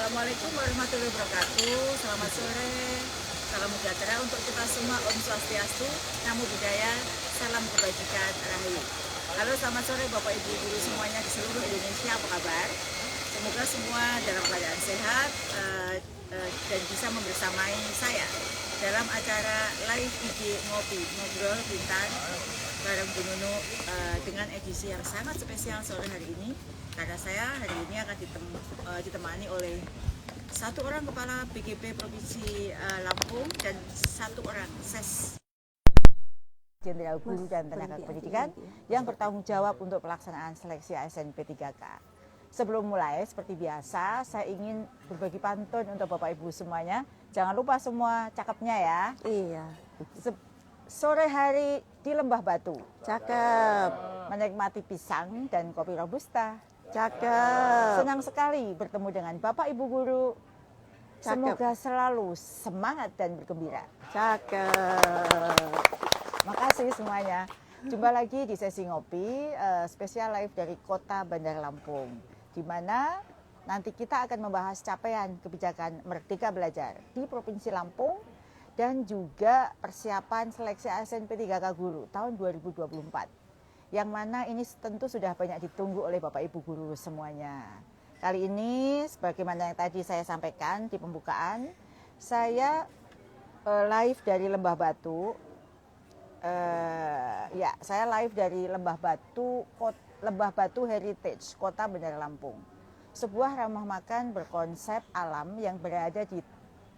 Assalamualaikum warahmatullahi wabarakatuh. Selamat sore, salam sejahtera untuk kita semua. Om Swastiastu, Namo Buddhaya, salam kebajikan, rahayu. Halo, selamat sore Bapak Ibu guru semuanya di seluruh Indonesia, apa kabar? Semoga semua dalam keadaan sehat dan bisa membersamai saya dalam acara live IG Ngopi Ngobrol Pintar bareng Bu Nunu dengan edisi yang sangat spesial sore hari ini, karena saya hari ini akan ditemani oleh satu orang kepala BGP Provinsi Lampung dan satu orang SES Jenderal Guru dan Tenaga Pendidikan yang bertanggung jawab untuk pelaksanaan seleksi ASN P3K. Sebelum mulai, seperti biasa, saya ingin berbagi pantun untuk Bapak Ibu semuanya. Jangan lupa semua cakepnya ya. Iya. Sore hari di Lembah Batu, Cakep. menikmati pisang dan kopi robusta. Cakep. Senang sekali bertemu dengan Bapak Ibu guru. Cakep. Semoga selalu semangat dan bergembira. Cakep. Makasih semuanya. Jumpa lagi di sesi ngopi spesial live dari Kota Bandar Lampung, di mana nanti kita akan membahas capaian kebijakan Merdeka Belajar di Provinsi Lampung dan juga persiapan seleksi ASN P3K Guru tahun 2024. Yang mana ini tentu sudah banyak ditunggu oleh Bapak Ibu guru semuanya. Kali ini, sebagaimana yang tadi saya sampaikan di pembukaan, saya live dari Lembah Batu. Saya live dari Lembah Batu Heritage, Kota Bandar Lampung. Sebuah rumah makan berkonsep alam yang berada di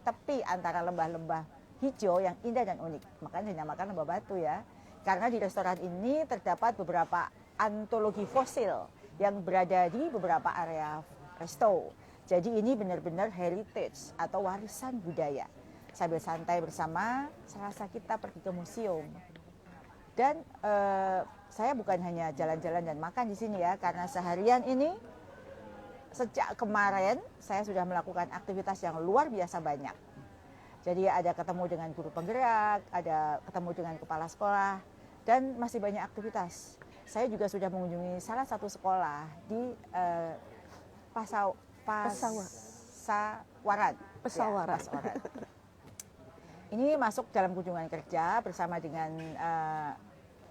tepi antara lembah-lembah hijau yang indah dan unik. Makanya dinamakan Lembah Batu ya. Karena di restoran ini terdapat beberapa antologi fosil yang berada di beberapa area resto. Jadi ini benar-benar heritage atau warisan budaya. Sambil santai bersama, serasa kita pergi ke museum. Dan saya bukan hanya jalan-jalan dan makan di sini ya, karena seharian ini sejak kemarin saya sudah melakukan aktivitas yang luar biasa banyak. Jadi ada ketemu dengan guru penggerak, ada ketemu dengan kepala sekolah, dan masih banyak aktivitas. Saya juga sudah mengunjungi salah satu sekolah di Pasawaran. Ini masuk dalam kunjungan kerja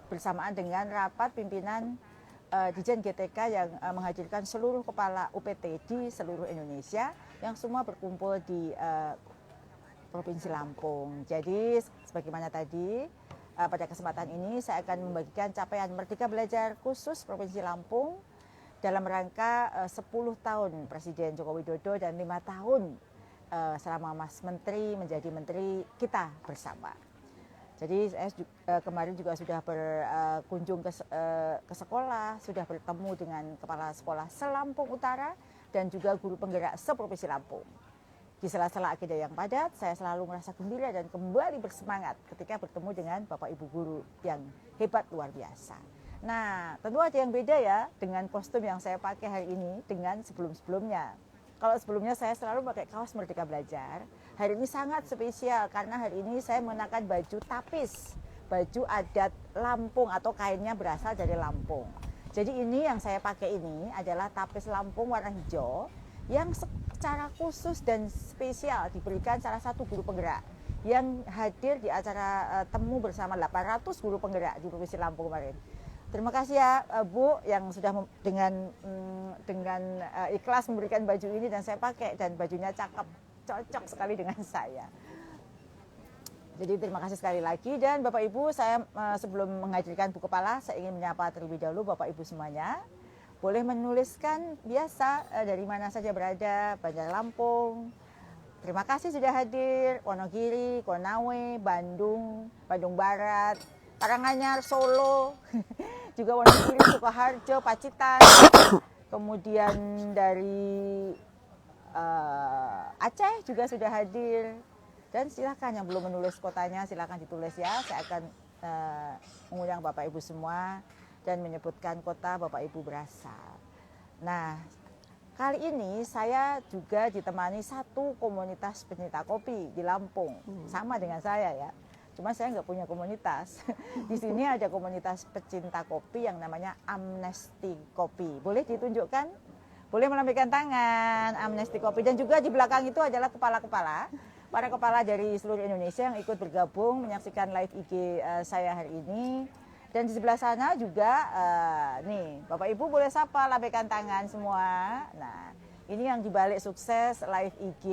bersamaan dengan rapat pimpinan Dijen GTK yang menghadirkan seluruh kepala UPT di seluruh Indonesia yang semua berkumpul di Provinsi Lampung. Jadi sebagaimana tadi pada kesempatan ini saya akan membagikan capaian Merdeka Belajar khusus Provinsi Lampung dalam rangka 10 tahun Presiden Joko Widodo dan 5 tahun selama Mas Menteri menjadi menteri kita bersama. Jadi saya kemarin juga sudah berkunjung ke sekolah, sudah bertemu dengan kepala sekolah se-Lampung Utara dan juga guru penggerak se-Provinsi Lampung. Di sela-sela agenda yang padat, saya selalu merasa gembira dan kembali bersemangat ketika bertemu dengan Bapak Ibu guru yang hebat luar biasa. Nah, tentu ada yang beda ya dengan kostum yang saya pakai hari ini dengan sebelum-sebelumnya. Kalau sebelumnya saya selalu pakai kaos Merdeka Belajar, hari ini sangat spesial karena hari ini saya mengenakan baju tapis, baju adat Lampung atau kainnya berasal dari Lampung. Jadi ini yang saya pakai ini adalah tapis Lampung warna hijau yang secara khusus dan spesial diberikan salah satu guru penggerak yang hadir di acara temu bersama 800 guru penggerak di Provinsi Lampung kemarin. Terima kasih ya Bu yang sudah dengan ikhlas memberikan baju ini dan saya pakai, dan bajunya cocok sekali dengan saya. Jadi terima kasih sekali lagi, dan Bapak Ibu, saya sebelum menghadirkan Bu Kepala, saya ingin menyapa terlebih dahulu Bapak Ibu semuanya. Boleh menuliskan biasa dari mana saja berada, Bandar Lampung. Terima kasih sudah hadir, Wonogiri, Konawe, Bandung Barat, Karanganyar, Solo, juga Wonogiri, Sukoharjo, Pacitan, kemudian dari Aceh juga sudah hadir. Dan silakan yang belum menulis kotanya, silakan ditulis ya. Saya akan mengundang Bapak Ibu semua dan menyebutkan kota Bapak Ibu berasal. Nah, kali ini saya juga ditemani satu komunitas pencinta kopi di Lampung, sama dengan saya ya. Cuma saya nggak punya komunitas. Di sini ada komunitas pecinta kopi yang namanya Amnesty Kopi. Boleh ditunjukkan boleh melambaikan tangan, Amnesty Kopi. Dan juga di belakang itu adalah kepala-kepala, para kepala dari seluruh Indonesia yang ikut bergabung menyaksikan live IG saya hari ini. Dan di sebelah sana juga, nih Bapak Ibu boleh sapa, lambaikan tangan semua. Nah, ini yang dibalik sukses live IG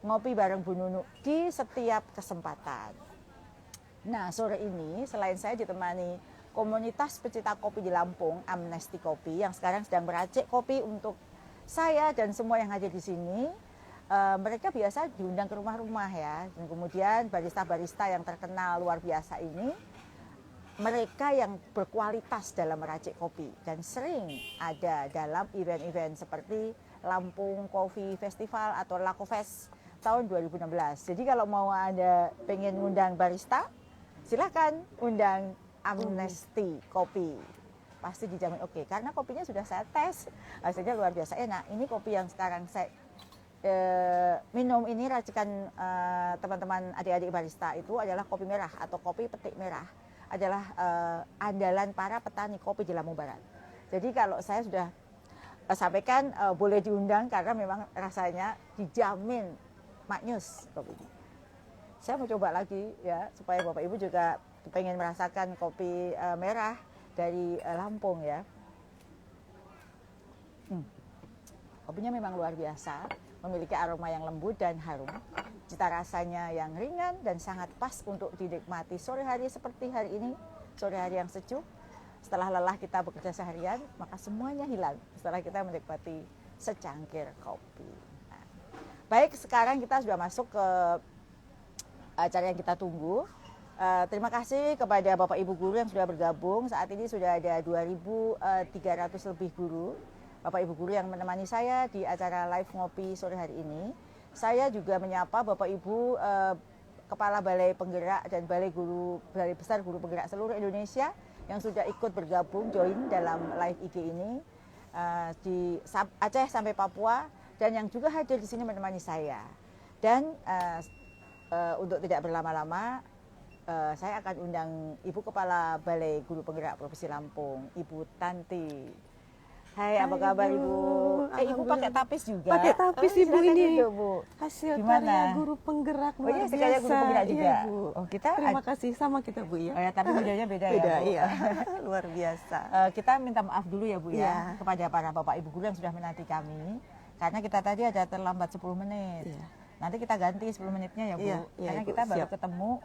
Ngopi Bareng Bu Nunu di setiap kesempatan. Nah, sore ini selain saya ditemani komunitas pecinta kopi di Lampung, Amnesty Kopi, yang sekarang sedang meracik kopi untuk saya dan semua yang hadir di sini. Mereka biasa diundang ke rumah-rumah ya, dan kemudian barista-barista yang terkenal luar biasa ini, mereka yang berkualitas dalam meracik kopi dan sering ada dalam event-event seperti Lampung Coffee Festival atau Lakofest tahun 2016. Jadi kalau mau Anda pengen undang barista, silakan undang Amnesty Kopi, pasti dijamin oke. Karena kopinya sudah saya tes, hasilnya luar biasa enak. Ini kopi yang sekarang saya minum ini racikan teman-teman adik-adik barista itu adalah kopi merah atau kopi petik merah, adalah andalan para petani kopi di Lampung Barat. Jadi kalau saya sudah sampaikan boleh diundang karena memang rasanya dijamin maknyus kopinya. Saya mau coba lagi ya supaya Bapak Ibu juga pengen merasakan kopi merah dari Lampung ya. Kopinya memang luar biasa, memiliki aroma yang lembut dan harum, cita rasanya yang ringan dan sangat pas untuk dinikmati sore hari seperti hari ini, sore hari yang sejuk. Setelah lelah kita bekerja seharian, maka semuanya hilang setelah kita menikmati secangkir kopi. Nah, baik, sekarang kita sudah masuk ke acara yang kita tunggu. Terima kasih kepada Bapak Ibu guru yang sudah bergabung. Saat ini sudah ada 2.300 lebih guru, Bapak Ibu guru yang menemani saya di acara live ngopi sore hari ini. Saya juga menyapa Bapak Ibu Kepala Balai Penggerak dan Balai Besar Guru Penggerak seluruh Indonesia yang sudah ikut bergabung join dalam live IG ini di Aceh sampai Papua, dan yang juga hadir di sini menemani saya. Dan untuk tidak berlama-lama, saya akan undang Ibu Kepala Balai Guru Penggerak Provinsi Lampung, Ibu Tanti. Hai, apa kabar Ibu? Ibu pakai tapis juga? Pakai tapis Ibu ini. Juga, Bu. Hasil Gimana? karya guru penggerak luar ini biasa. karya guru penggerak juga? Iya, Bu. Oh, kita Terima kasih, sama kita Bu ya. Oh ya, tapi bedanya beda ya, Beda, Bu. iya. Luar biasa. Kita minta maaf dulu ya Bu ya, Iya. kepada para Bapak Ibu guru yang sudah menanti kami. Karena kita tadi ada terlambat 10 menit. Iya. Nanti kita ganti 10 menitnya ya Bu. Iya, iya, Karena Ibu. kita baru Siap. ketemu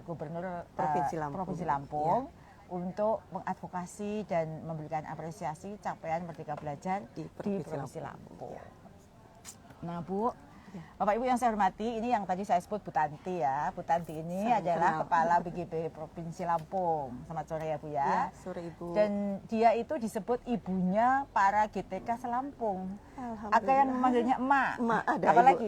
Gubernur Provinsi Lampung. Provinsi Lampung untuk mengadvokasi dan memberikan apresiasi capaian Merdeka Belajar di Provinsi Lampung. Nah Bu, Bapak Ibu yang saya hormati, ini yang tadi saya sebut Bu Tanti ya. Bu Tanti ini adalah Kepala BGP Provinsi Lampung. Selamat sore ya Bu ya. Ya, sore Ibu. Dan dia itu disebut ibunya para GTK Selampung. Ada yang memanggilnya emak. Emak ada. Apalagi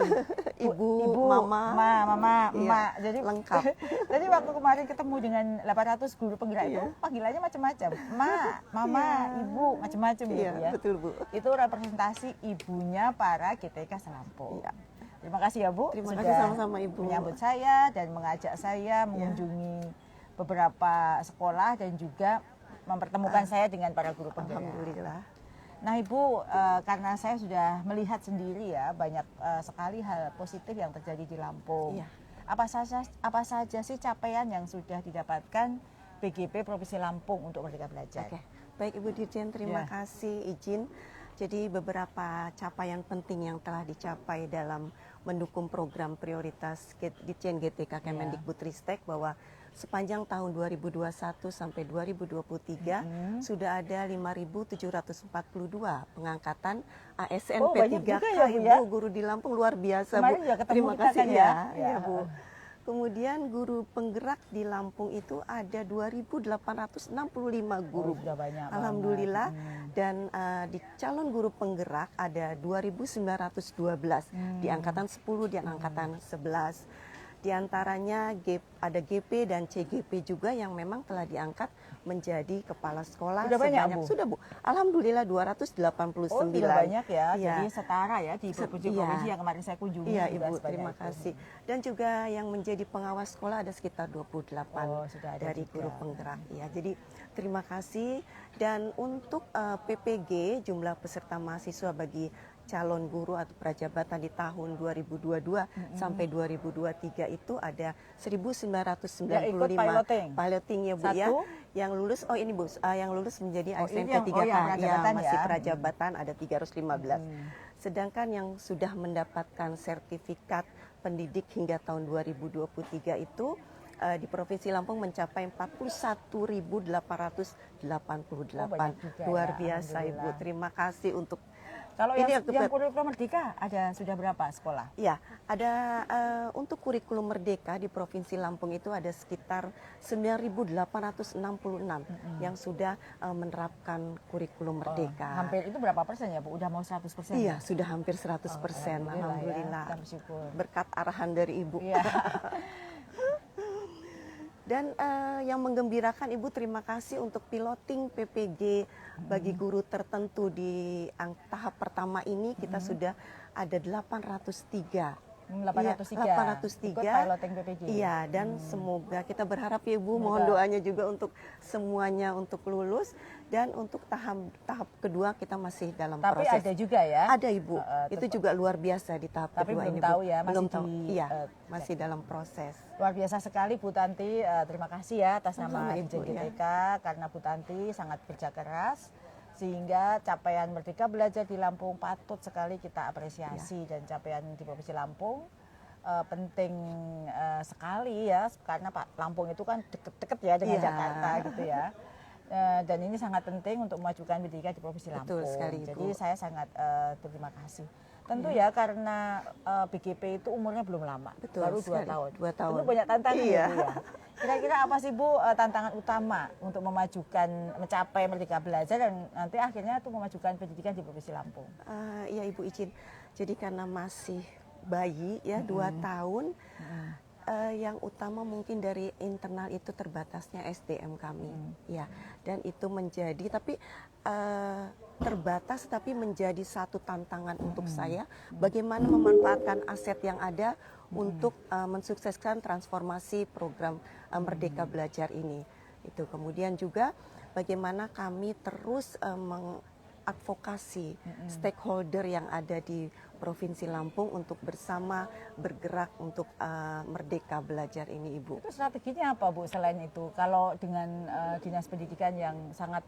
Ibu, mama, iya, emak. Jadi lengkap. Jadi waktu kemarin ketemu dengan 800 guru penggerak itu, panggilannya macam-macam. Emak, mama, ibu, macam-macam gitu Iya, ya. betul Bu. Itu representasi ibunya para GTK Selampung. Iya. Terima kasih ya Bu, Terima sudah kasih sama-sama Ibu. menyambut saya dan mengajak saya mengunjungi beberapa sekolah dan juga mempertemukan saya dengan para guru penggerak. Alhamdulillah. Nah Ibu, karena saya sudah melihat sendiri ya banyak sekali hal positif yang terjadi di Lampung. Iya. Apa saja sih capaian yang sudah didapatkan BGP Provinsi Lampung untuk Merdeka Belajar? Oke. Baik Ibu Dirjen, terima Ya. kasih izin. Jadi beberapa capaian penting yang telah dicapai dalam mendukung program prioritas Ditjen GTK Kemendikbudristek bahwa sepanjang tahun 2021 sampai 2023 sudah ada 5.742 pengangkatan ASN Oh, banyak P3K juga ya, Bu, ya? Ibu, guru di Lampung, luar biasa Kemarin Bu. juga ketemu Terima kita kasih kan ya? ya. Ya. Ya Bu. Kemudian guru penggerak di Lampung itu ada 2.865 guru. Sudah banyak banget. Alhamdulillah. Dan di calon guru penggerak ada 2.912 di angkatan 10, di angkatan 11. Di antaranya ada GP dan CGP juga yang memang telah diangkat menjadi kepala sekolah. Sudah banyak, Bu? Sudah, Bu. Alhamdulillah 289. Oh, sudah banyak ya. Iya. Jadi setara ya di provinsi-provinsi yang kemarin saya kunjungi. Iya, juga Ibu, sebanyak terima itu. kasih. Dan juga yang menjadi pengawas sekolah ada sekitar 28 Oh, sudah ada dari juga. guru penggerak. Ya, jadi terima kasih. Dan untuk PPG jumlah peserta mahasiswa bagi calon guru atau prajabatan di tahun 2022 sampai 2023 itu ada 1995 Ya, ikut piloting ya Bu ya. Satu. Yang lulus ini Bu, yang lulus menjadi Oh, ini ASN yang- P3K oh, yang prajabatan masih ya. prajabatan ada 315. Sedangkan yang sudah mendapatkan sertifikat pendidik hingga tahun 2023 itu di Provinsi Lampung mencapai 41.888. banyak juga Luar ya, biasa Ibu. alhamdulillah. Terima kasih untuk Kalau Ini yang, aku yang buat- kurikulum Merdeka ada sudah berapa sekolah? Ya, ada untuk kurikulum merdeka di Provinsi Lampung itu ada sekitar 9.866 yang sudah menerapkan kurikulum merdeka. Hampir itu berapa persen ya Bu? Udah mau 100%? Iya, sudah hampir 100%. Alhamdulillah. Ya, kita bersyukur. Berkat arahan dari Ibu. Iya. Dan yang menggembirakan Ibu, terima kasih untuk piloting PPG bagi guru tertentu di tahap pertama ini kita sudah ada 803. 803. Iya, 803. Ikut piloting PPG. Iya, dan semoga kita berharap ya Bu, Semoga. mohon doanya juga untuk semuanya untuk lulus, dan untuk tahap kedua kita masih dalam Tapi proses. ada juga ya? Ada Ibu, itu juga luar biasa di tahap Tapi kedua belum ini Bu. tahu ya, masih Belum tahu. di- Iya, masih dalam proses. Luar biasa sekali Bu Tanti, terima kasih ya atas nama Sama-sama, Ibu, Dirjen ya. GTK karena Bu Tanti sangat kerja keras sehingga capaian Merdeka Belajar di Lampung patut sekali kita apresiasi dan capaian di Provinsi Lampung penting sekali ya karena Pak Lampung itu kan deket-deket ya dengan Iya. Jakarta gitu ya. Dan ini sangat penting untuk memajukan pendidikan di Provinsi Betul Lampung. sekali, Jadi Ibu. saya sangat berterima kasih. Tentu ya karena BGP itu umurnya belum lama, Betul baru 2 sekali, tahun. 2 tahun. Tentu banyak tantangan Iya. ya Bu ya. Kira-kira apa sih Bu tantangan utama untuk mencapai Merdeka Belajar dan nanti akhirnya itu memajukan pendidikan di Provinsi Lampung? Ya Ibu izin, jadi karena masih bayi ya 2 tahun, yang utama mungkin dari internal itu terbatasnya SDM kami, ya, dan itu menjadi tapi terbatas tapi menjadi satu tantangan untuk saya bagaimana memanfaatkan aset yang ada untuk mensukseskan transformasi program Merdeka Belajar ini. Itu kemudian juga bagaimana kami terus mengadvokasi stakeholder yang ada di Provinsi Lampung untuk bersama bergerak untuk Merdeka Belajar ini, Ibu. Itu strateginya apa Bu selain itu? Kalau dengan Dinas Pendidikan yang sangat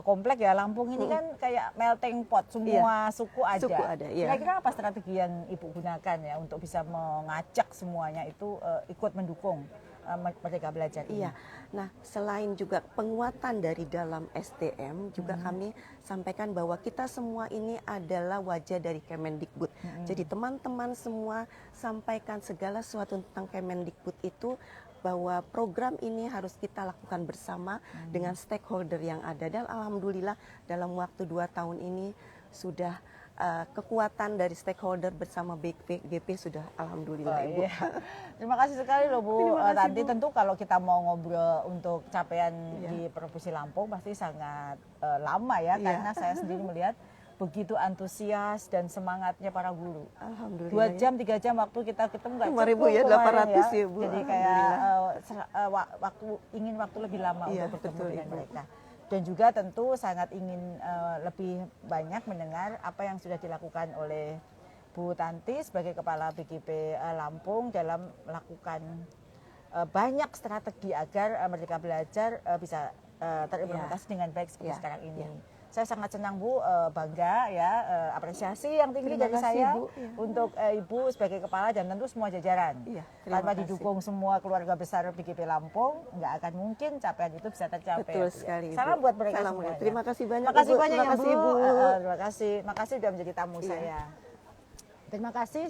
kompleks ya, Lampung ini kan kayak melting pot, semua suku ada. Suku ada, iya. Kira-kira apa strategi yang Ibu gunakan ya untuk bisa mengajak semuanya itu ikut mendukung Merdeka Belajar ini? Iya. Nah, selain juga penguatan dari dalam SDM, juga kami sampaikan bahwa kita semua ini adalah wajah dari Kemendikbud. Jadi teman-teman semua sampaikan segala sesuatu tentang Kemendikbud itu bahwa program ini harus kita lakukan bersama dengan stakeholder yang ada. Dan alhamdulillah dalam waktu 2 tahun ini sudah kekuatan dari stakeholder bersama BGP sudah alhamdulillah Ibu. Iya. Terima kasih sekali loh Bu Terima kasih, Tanti. Bu. Tentu kalau kita mau ngobrol untuk capaian di Provinsi Lampung pasti sangat lama ya, Iya. karena saya sendiri melihat begitu antusias dan semangatnya para guru. Alhamdulillah. 2 jam, 3 jam waktu kita ketemu nggak Kemarin, cukup Bu, ya, kemarin 800 ya, Bu. Jadi kayak ingin waktu lebih lama Iya, untuk bertemu betul, dengan Ibu. mereka. Dan juga tentu sangat ingin lebih banyak mendengar apa yang sudah dilakukan oleh Bu Tanti sebagai Kepala BGP Lampung dalam melakukan banyak strategi agar Merdeka Belajar bisa terimplementasi dengan baik seperti Ya. sekarang ini. Ya. Saya sangat senang Bu, bangga ya, apresiasi yang tinggi Terima dari kasih, saya Bu. Ya. untuk Ibu sebagai kepala dan tentu semua jajaran. Iya, terima Tanpa kasih. didukung semua keluarga besar BGP Lampung, nggak akan mungkin capaian itu bisa tercapai. Betul Bu, ya. sekali, Ibu. Salam buat mereka Salam, semuanya. terima kasih banyak, Terima kasih Ibu. banyak Terima ya kasih, Bu. Bu. Terima kasih. Makasih sudah menjadi tamu Iya. saya. Terima kasih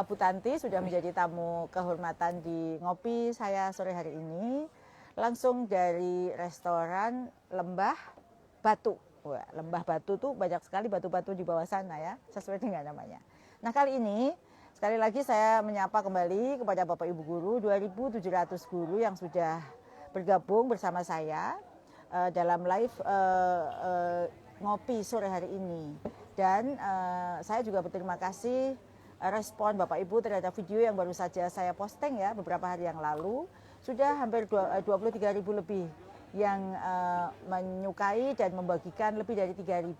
Bu Tanti sudah menjadi tamu kehormatan di Ngopi saya sore hari ini. Langsung dari restoran Lembah Batu. Wah, Lembah Batu tuh banyak sekali batu-batu di bawah sana ya, sesuai dengan namanya. Nah kali ini Sekali lagi saya menyapa kembali kepada Bapak Ibu guru, 2.700 guru yang sudah bergabung bersama saya dalam live ngopi sore hari ini. Dan saya juga berterima kasih respon Bapak Ibu terhadap video yang baru saja saya posting ya beberapa hari yang lalu. Sudah hampir 23.000 lebih yang menyukai dan membagikan lebih dari 3.000.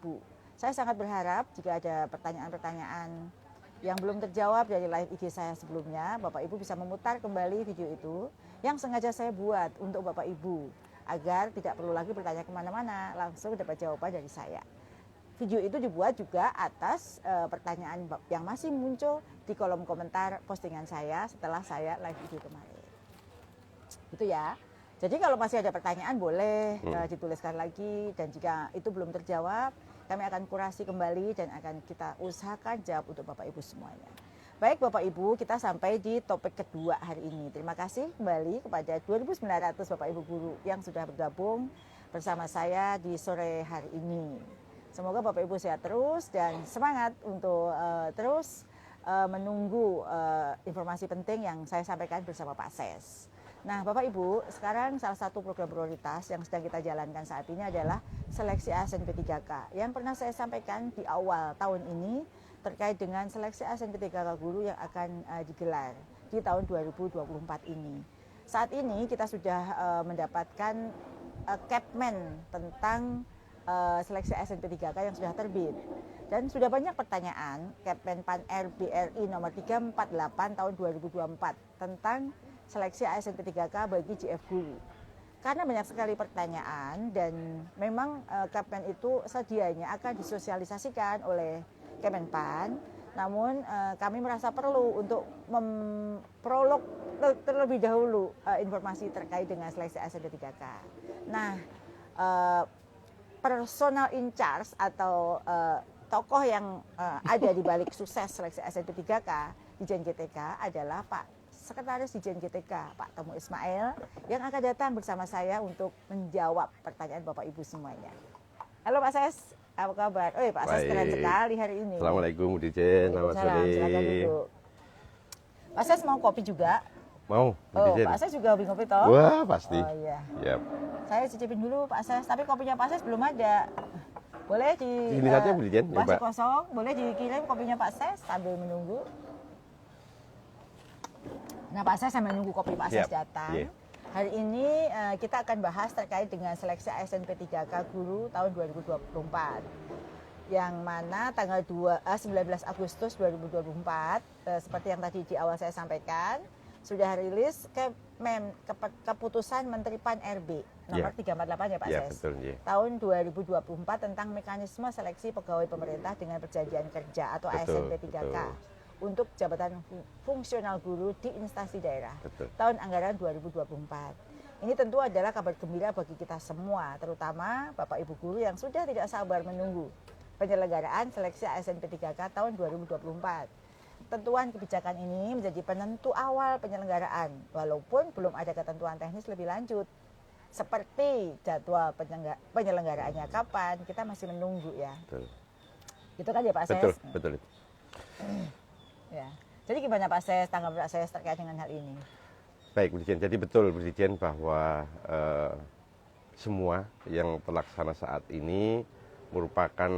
Saya sangat berharap jika ada pertanyaan-pertanyaan yang belum terjawab dari live IG saya sebelumnya, Bapak Ibu bisa memutar kembali video itu yang sengaja saya buat untuk Bapak Ibu agar tidak perlu lagi bertanya kemana-mana, langsung dapat jawaban dari saya. Video itu dibuat juga atas pertanyaan yang masih muncul di kolom komentar postingan saya setelah saya live video kemarin. Gitu ya. Jadi kalau masih ada pertanyaan boleh dituliskan lagi, dan jika itu belum terjawab, kami akan kurasi kembali dan akan kita usahakan jawab untuk Bapak Ibu semuanya. Baik Bapak Ibu, kita sampai di topik kedua hari ini. Terima kasih kembali kepada 2.900 Bapak Ibu guru yang sudah bergabung bersama saya di sore hari ini. Semoga Bapak Ibu sehat terus dan semangat untuk terus menunggu informasi penting yang saya sampaikan bersama Pak Ses. Nah Bapak Ibu, sekarang salah satu program prioritas yang sedang kita jalankan saat ini adalah seleksi ASN P3K. Yang pernah saya sampaikan di awal tahun ini terkait dengan seleksi ASN P3K guru yang akan digelar di tahun 2024 ini. Saat ini kita sudah mendapatkan Kepmen tentang seleksi ASN P3K yang sudah terbit. Dan sudah banyak pertanyaan Kepmen Pan RB RI nomor 348 tahun 2024 tentang seleksi ASN P3K bagi GF guru. Karena banyak sekali pertanyaan dan memang Kepmen itu sedianya akan disosialisasikan oleh Kemenpan. Namun kami merasa perlu untuk memprolog terlebih dahulu informasi terkait dengan seleksi ASN P3K. Nah, personal in charge atau tokoh yang ada di balik sukses seleksi ASN P3K di Dijen GTK adalah Pak Sekretaris Dijen GTK, Pak Temu Ismail, yang akan datang bersama saya untuk menjawab pertanyaan Bapak Ibu semuanya. Halo Pak Ses, apa kabar? Oh Pak Ses keren sekali hari ini. Assalamualaikum Bu Dijen, selamat sore. Silakan duduk. Pak Ses mau kopi juga? Mau, Bu Dijen. Pak Ses juga hobi kopi toh? Wah pasti. Oh iya. Yap. Saya cicipin dulu Pak Ses, tapi kopinya Pak Ses belum ada. Boleh di Ini saja Bu Dijen, masih coba. kosong, boleh dikirim kopinya Pak Ses sambil menunggu. Nah Pak Ses sambil menunggu kopi Pak Ses datang. Yeah. Hari ini kita akan bahas terkait dengan seleksi ASN P3K guru tahun 2024. Yang mana tanggal 19 Agustus 2024, seperti yang tadi di awal saya sampaikan, sudah rilis keputusan Menteri Pan RB nomor 348 ya Pak Ses. Betul, yeah. Tahun 2024 tentang mekanisme seleksi pegawai pemerintah dengan perjanjian kerja atau ASN P3K untuk jabatan fungsional guru di instansi daerah tahun anggaran 2024. Ini tentu adalah kabar gembira bagi kita semua, terutama Bapak Ibu guru yang sudah tidak sabar menunggu penyelenggaraan seleksi ASN P3K tahun 2024. Tentuan kebijakan ini menjadi penentu awal penyelenggaraan, walaupun belum ada ketentuan teknis lebih lanjut. Seperti jadwal penyelenggaraannya kapan, kita masih menunggu ya. Betul. Gitu kan ya Pak Ses? Betul. Ya. Jadi gimana Pak Ses, tanggapan Pak Ses terkait dengan hal ini? Baik Bu Dijen, jadi betul Bu Dijen bahwa semua yang terlaksana saat ini merupakan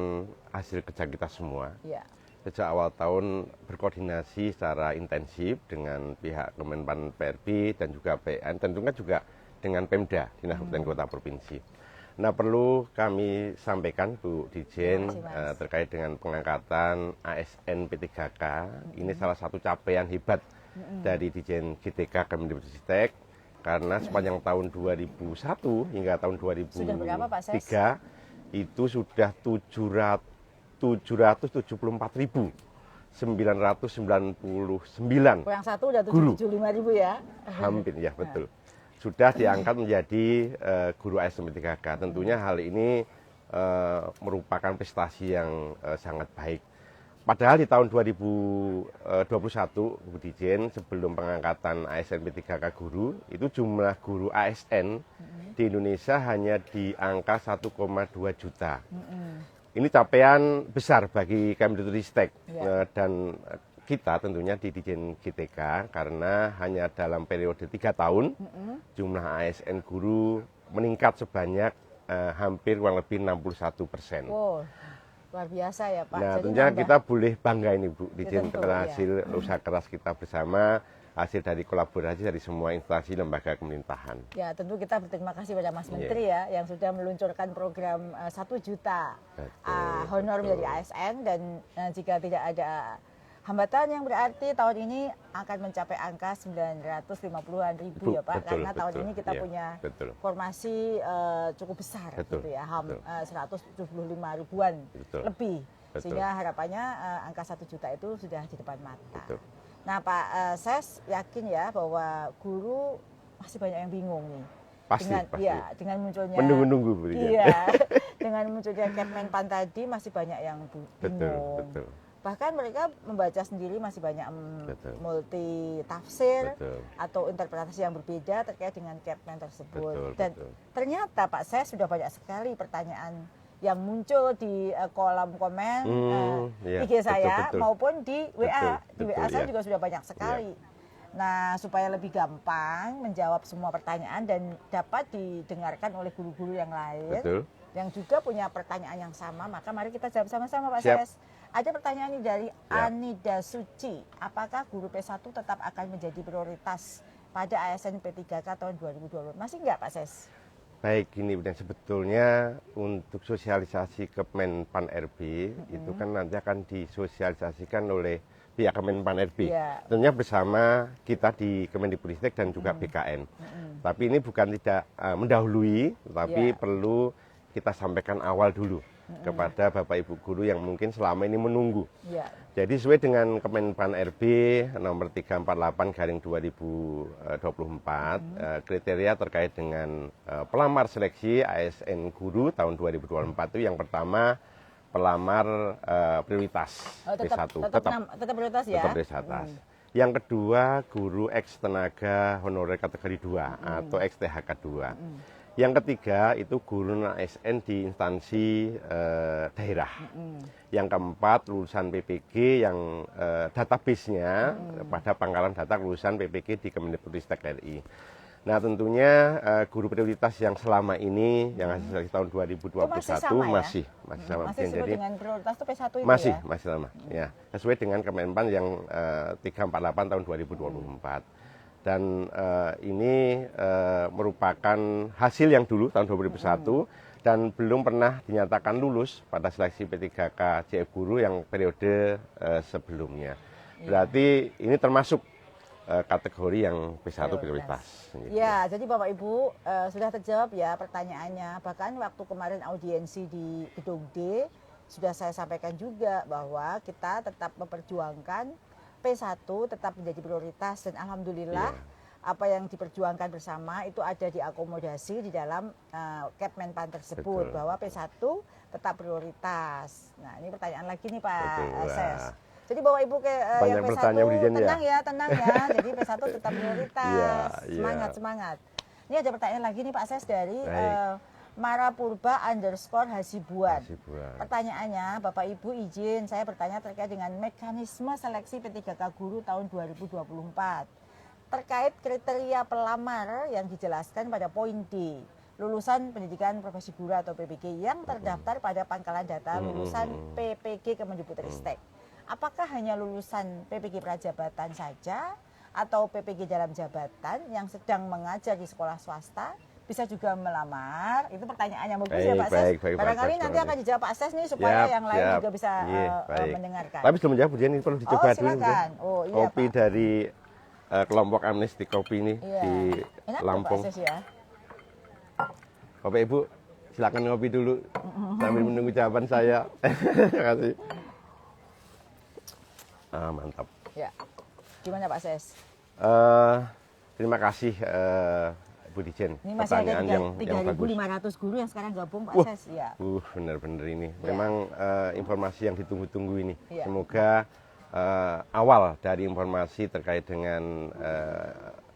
hasil kerja kita semua. Ya. Sejak awal tahun berkoordinasi secara intensif dengan pihak Kemenpan PRB dan juga PN, tentunya juga dengan Pemda, Dinas Kabupaten Kota Provinsi. Nah perlu kami sampaikan Bu Dijen terkait dengan pengangkatan ASN P3K. Ini salah satu capaian hebat dari Dijen GTK Kemendikbudristek, karena sepanjang tahun 2001 hingga tahun 2003 sudah berapa, Pak Ses? Itu sudah 774.999 kurang satu udah 75.000 ya. Hampir ya betul. Sudah diangkat menjadi guru ASN P3K. Tentunya hal ini merupakan prestasi yang sangat baik. Padahal di tahun 2021, Bu Dijen, sebelum pengangkatan ASN P3K guru, itu jumlah guru ASN di Indonesia hanya di angka 1,2 juta. Ini capaian besar bagi Kemendikbudristek dan kita tentunya di Ditjen GTK karena hanya dalam periode 3 tahun jumlah ASN guru meningkat sebanyak hampir kurang lebih 61%. Wow, luar biasa ya Pak. Nah, Jadi tentunya nambah- kita boleh bangga ini Bu, Ditjen tentu, karena iya. hasil usaha keras kita bersama, hasil dari kolaborasi dari semua instansi lembaga pemerintahan. Ya, tentu kita berterima kasih pada Mas Iya. Menteri ya yang sudah meluncurkan program 1 juta Betul, honor betul. menjadi ASN, dan jika tidak ada hambatan yang berarti tahun ini akan mencapai angka 950-an ribu ya Pak, Betul, karena tahun betul. ini kita Iya, punya betul. formasi cukup besar Betul, gitu ya, betul. 175 ribuan Betul, lebih, betul. sehingga harapannya angka 1 juta itu sudah di depan mata. Betul. Nah Pak, saya yakin ya bahwa guru masih banyak yang bingung nih. Pasti, dengan, pasti. Ya, dengan munculnya Menunggu-nunggu Bu Ditjen. Iya, dengan munculnya Kepmenpan tadi masih banyak yang bingung. Betul, betul. Bahkan mereka membaca sendiri masih banyak Betul. multi tafsir Betul. atau interpretasi yang berbeda terkait dengan Kepmen tersebut. Betul, Dan betul. ternyata Pak, saya sudah banyak sekali pertanyaan yang muncul di kolom komen iya, IG saya betul, betul. maupun di WA. Di Betul, WA betul, saya iya. juga sudah banyak sekali. Nah, supaya lebih gampang menjawab semua pertanyaan dan dapat didengarkan oleh guru-guru yang lain Betul. yang juga punya pertanyaan yang sama, maka mari kita jawab sama-sama Pak Siap. Ses. Ada pertanyaan ini dari Ya. Anida Suci. Apakah guru P1 tetap akan menjadi prioritas pada ASN P3K tahun 2020? Masih enggak Pak Ses? Baik, gini dan sebetulnya untuk sosialisasi Kemenpan RB itu kan nanti akan disosialisasikan oleh pihak Kemenpan RB. Iya. Tentunya bersama kita di Kemendikbudristek dan juga BKN. Tapi ini bukan tidak mendahului, tapi Iya. perlu kita sampaikan awal dulu kepada Bapak Ibu guru yang mungkin selama ini menunggu. Ya. Jadi sesuai dengan Kemenpan RB nomor 348/2024 kriteria terkait dengan pelamar seleksi ASN guru tahun 2024 itu yang pertama pelamar prioritas Tetap P1 prioritas ya. tetap prioritas. Yang kedua guru ex tenaga honorer kategori 2 atau ex THK 2. Yang ketiga itu guru non-ASN di instansi daerah. Yang keempat lulusan PPG yang database-nya pada pangkalan data lulusan PPG di Kemendikbudristek RI. Nah tentunya guru prioritas yang selama ini yang hasil seleksi tahun 2021 masih sama ya? masih sama. Masih sesuai Jadi dengan prioritas itu P1 itu masih ya? masih sama ya sesuai dengan Kemenpan yang 348 tahun 2024. Dan ini merupakan hasil yang dulu tahun 2001 dan belum pernah dinyatakan lulus pada seleksi P3K CF Guru yang periode sebelumnya. Berarti ini termasuk kategori yang P1 prioritas. Gitu. Ya, jadi Bapak Ibu sudah terjawab ya pertanyaannya. Bahkan waktu kemarin audiensi di Gedung D sudah saya sampaikan juga bahwa kita tetap memperjuangkan P1 tetap menjadi prioritas dan alhamdulillah apa yang diperjuangkan bersama itu ada diakomodasi di dalam Kepmenpan tersebut. Betul. Bahwa P1 tetap prioritas. Nah, ini pertanyaan lagi nih Pak Betul, Ses. wah. Jadi Bapak Ibu Banyak yang P1 pertanyaan, Bu Dijen, ya? tenang ya. Jadi P1 tetap prioritas. Iya, Semangat. Ini ada pertanyaan lagi nih Pak Ses dari Baik. Marapurba_Hasibuan. Hasibuan. Pertanyaannya, Bapak Ibu izin saya bertanya terkait dengan mekanisme seleksi P3K Guru tahun 2024. Terkait kriteria pelamar yang dijelaskan pada poin D. Lulusan pendidikan profesi guru atau PPG yang terdaftar pada pangkalan data lulusan PPG Kemendikbudristek. Apakah hanya lulusan PPG Prajabatan saja atau PPG dalam jabatan yang sedang mengajar di sekolah swasta bisa juga melamar? Itu pertanyaan yang bagus ya Pak Ses. Barangkali nanti akan dijawab Pak Ses nih supaya yang lain juga bisa mendengarkan. Tapi sebelum menjawab ini perlu dicoba dulu. Silakan. Oh, iya, kopi Pak. dari kelompok Amnesty Kopi ini di Enak tuh, Lampung. Pak Ses ya. Bapak Ibu silakan ngopi dulu sambil menunggu jawaban saya. Terima kasih. Mantap. Ya. Gimana Pak Ses? Terima kasih Bu Dijen. Ini masih ada yang bagus. 3.500 guru yang sekarang gabung Pak Ses. Ya. Benar-benar ini. Memang informasi yang ditunggu-tunggu ini. Ya. Semoga awal dari informasi terkait dengan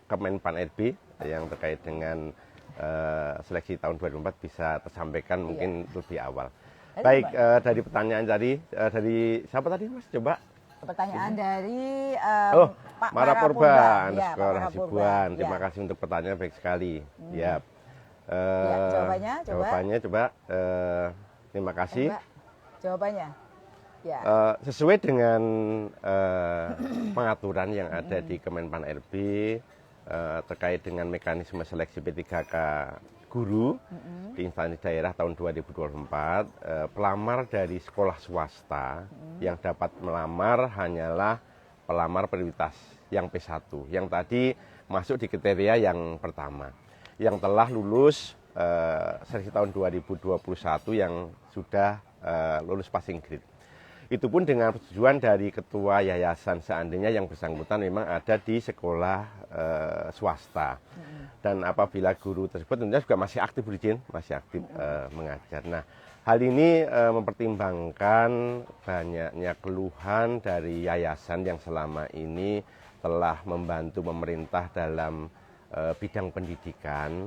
Kemenpan RB yang terkait dengan seleksi tahun 2024 bisa tersampaikan mungkin lebih awal. Baik, dari pertanyaan tadi, dari siapa tadi Mas? Coba. pertanyaan dari Pak Marapurba Ya, Pak Marapurba. Hasibuan. Terima Ya. kasih untuk pertanyaan baik sekali. Ya. Ya, jawabannya coba. Jawabannya coba. Terima kasih. Mbak, jawabannya. Ya. Sesuai dengan pengaturan yang ada di Kemenpan RB terkait dengan mekanisme seleksi P3K guru di instansi daerah tahun 2024, pelamar dari sekolah swasta yang dapat melamar hanyalah pelamar prioritas yang P1, yang tadi masuk di kriteria yang pertama, yang telah lulus seleksi tahun 2021 yang sudah lulus passing grade. Itu pun dengan persetujuan dari ketua yayasan seandainya yang bersangkutan memang ada di sekolah swasta. Dan apabila guru tersebut tentunya juga masih aktif Bu Dirjen, masih aktif mengajar. Nah, hal ini mempertimbangkan banyaknya keluhan dari yayasan yang selama ini telah membantu pemerintah dalam bidang pendidikan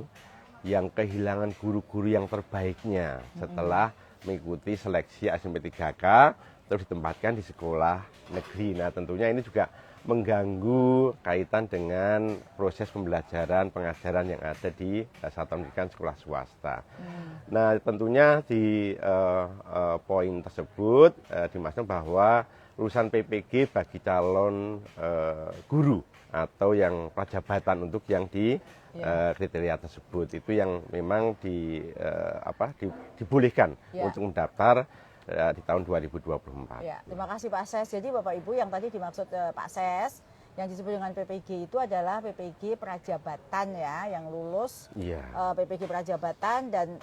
yang kehilangan guru-guru yang terbaiknya setelah mengikuti seleksi SNP3K terus ditempatkan di sekolah negeri. Nah, tentunya ini juga mengganggu kaitan dengan proses pembelajaran pengajaran yang ada di satuan pendidikan sekolah swasta. Nah, tentunya di poin tersebut dimaksudkan bahwa lulusan PPG bagi calon guru atau yang prajabatan untuk yang di kriteria tersebut itu yang memang dibolehkan untuk mendaftar di tahun 2024. Ya, terima kasih Pak Ses. Jadi Bapak Ibu yang tadi dimaksud Pak Ses yang disebut dengan PPG itu adalah PPG prajabatan ya, yang lulus PPG prajabatan dan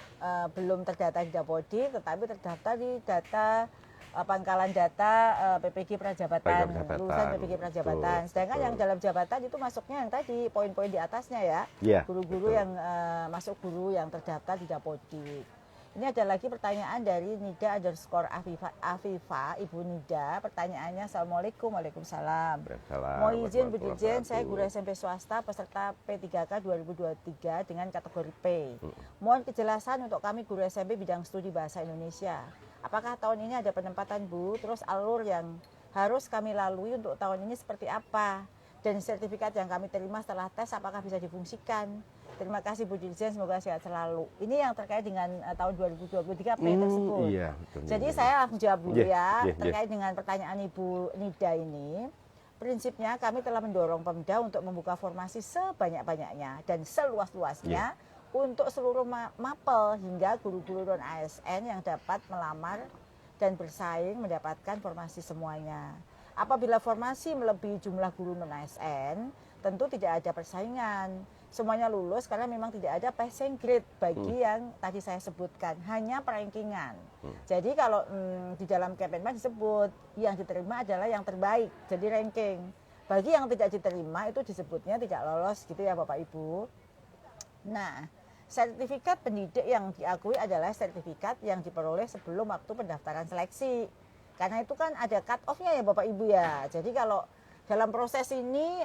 belum terdata di Dapodi, tetapi terdaftar di data pangkalan data PPG prajabatan, lulusan PPG prajabatan. Sedangkan yang dalam jabatan itu masuknya yang tadi poin-poin di atasnya ya, guru-guru yang masuk guru yang terdaftar di Dapodi. Ini ada lagi pertanyaan dari Nida_Afifa, Ibu Nida. Pertanyaannya, Assalamualaikum, Waalaikumsalam. Mau izin Bu Dirjen, saya guru SMP swasta peserta P3K 2023 dengan kategori P. Mohon kejelasan untuk kami guru SMP bidang studi bahasa Indonesia. Apakah tahun ini ada penempatan Bu? Terus alur yang harus kami lalui untuk tahun ini seperti apa? Dan sertifikat yang kami terima setelah tes apakah bisa difungsikan? Terima kasih Bu Dirjen, semoga sehat selalu. Ini yang terkait dengan tahun 2023 P tersebut. Iya, betul. Jadi saya langsung jawab dulu terkait dengan pertanyaan Ibu Nida ini. Prinsipnya kami telah mendorong Pemda untuk membuka formasi sebanyak-banyaknya dan seluas-luasnya untuk seluruh mapel hingga guru-guru non ASN yang dapat melamar dan bersaing mendapatkan formasi semuanya. Apabila formasi melebihi jumlah guru non ASN, tentu tidak ada persaingan. Semuanya lulus karena memang tidak ada passing grade bagi yang tadi saya sebutkan, hanya perankingan. Jadi kalau di dalam Kemenpan disebut yang diterima adalah yang terbaik, jadi ranking. Bagi yang tidak diterima itu disebutnya tidak lolos gitu ya Bapak Ibu. Nah, sertifikat pendidik yang diakui adalah sertifikat yang diperoleh sebelum waktu pendaftaran seleksi. Karena itu kan ada cut off-nya ya Bapak Ibu ya. Jadi kalau dalam proses ini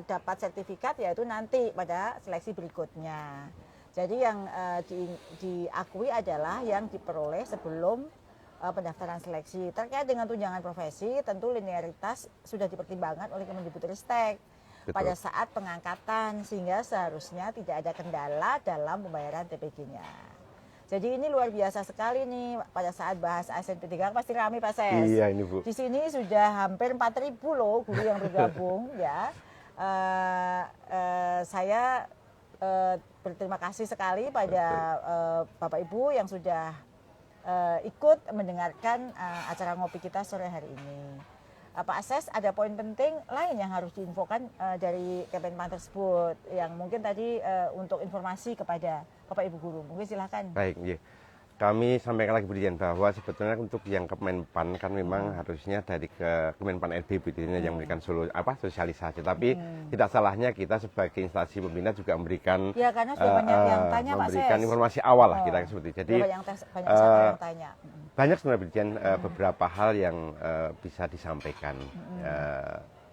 dapat sertifikat yaitu nanti pada seleksi berikutnya. Jadi yang diakui adalah yang diperoleh sebelum pendaftaran seleksi. Terkait dengan tunjangan profesi, tentu linearitas sudah dipertimbangkan oleh Kemendikbudristek pada saat pengangkatan, sehingga seharusnya tidak ada kendala dalam pembayaran TPG-nya. Jadi ini luar biasa sekali nih pada saat bahas SNP3 pasti ramai Pak Ses. Iya ini Bu. Di sini sudah hampir 4.000 loh guru yang bergabung ya. Saya berterima kasih sekali pada Bapak Ibu yang sudah ikut mendengarkan acara ngopi kita sore hari ini. Pak Ses, ada poin penting lain yang harus diinfokan dari Kemenpan tersebut yang mungkin tadi untuk informasi kepada Bapak Ibu guru. Mungkin silakan. Baik, ya. Kami sampaikan lagi Bu Dirjen bahwa sebetulnya untuk yang Kemenpan kan memang harusnya dari Kemenpan RB Bu Dirjen yang memberikan sosialisasi. Tapi tidak salahnya kita sebagai instansi pembina juga memberikan karena sudah banyak yang tanya Pak Ses. Memberikan informasi awal lah kita seperti. Jadi banyak yang tanya. Banyak sebenarnya Bu Dirjen beberapa hal yang bisa disampaikan.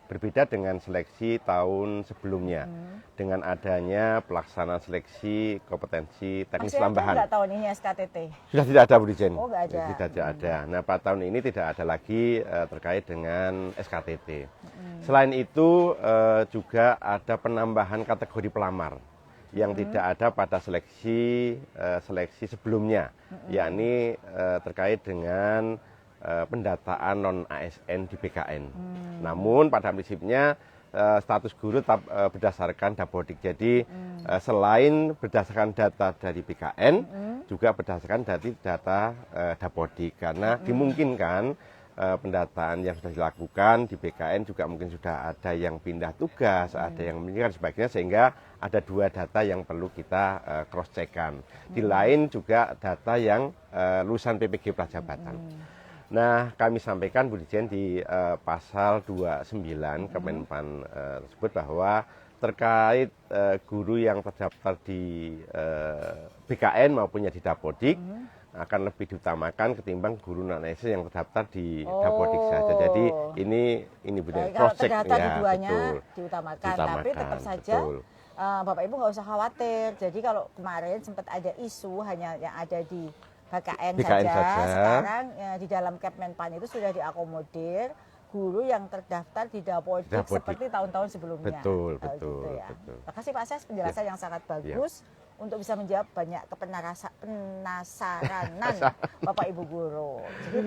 Berbeda dengan seleksi tahun sebelumnya, dengan adanya pelaksanaan seleksi kompetensi teknis Masih ada tambahan. nggak tahun ini SKTT? Sudah tidak ada, Bu Dijen. Oh, nggak ada. Sudah tidak ada. Nah, pada tahun ini tidak ada lagi terkait dengan SKTT. Selain itu juga ada penambahan kategori pelamar yang tidak ada pada seleksi sebelumnya, yakni terkait dengan pendataan non ASN di BKN. Namun pada prinsipnya status guru tetap berdasarkan Dapodik. Jadi selain berdasarkan data dari BKN, juga berdasarkan dari data Dapodik. Karena dimungkinkan pendataan yang sudah dilakukan di BKN juga mungkin sudah ada yang pindah tugas, ada yang meninggal sebagainya, sehingga ada dua data yang perlu kita cross check-kan. Di lain juga data yang lulusan PPG Prajabatan. Nah, kami sampaikan Bu Dijen di pasal 29 Kemenpan tersebut bahwa terkait guru yang terdaftar di BKN maupun di Dapodik akan lebih diutamakan ketimbang guru non ASN yang terdaftar di Dapodik saja. Jadi ini Bu Dijen cross check terdaftar di ya, duanya betul. diutamakan, tapi tetap saja betul. Bapak Ibu nggak usah khawatir. Jadi kalau kemarin sempat ada isu hanya yang ada di BKN saja. Sekarang di dalam Kemenpan itu sudah diakomodir guru yang terdaftar di Dapodik seperti tahun-tahun sebelumnya. Betul, gitu ya. betul. Terima kasih Pak Ses, penjelasan yang sangat bagus untuk bisa menjawab banyak penasaranan Bapak Ibu guru. Jadi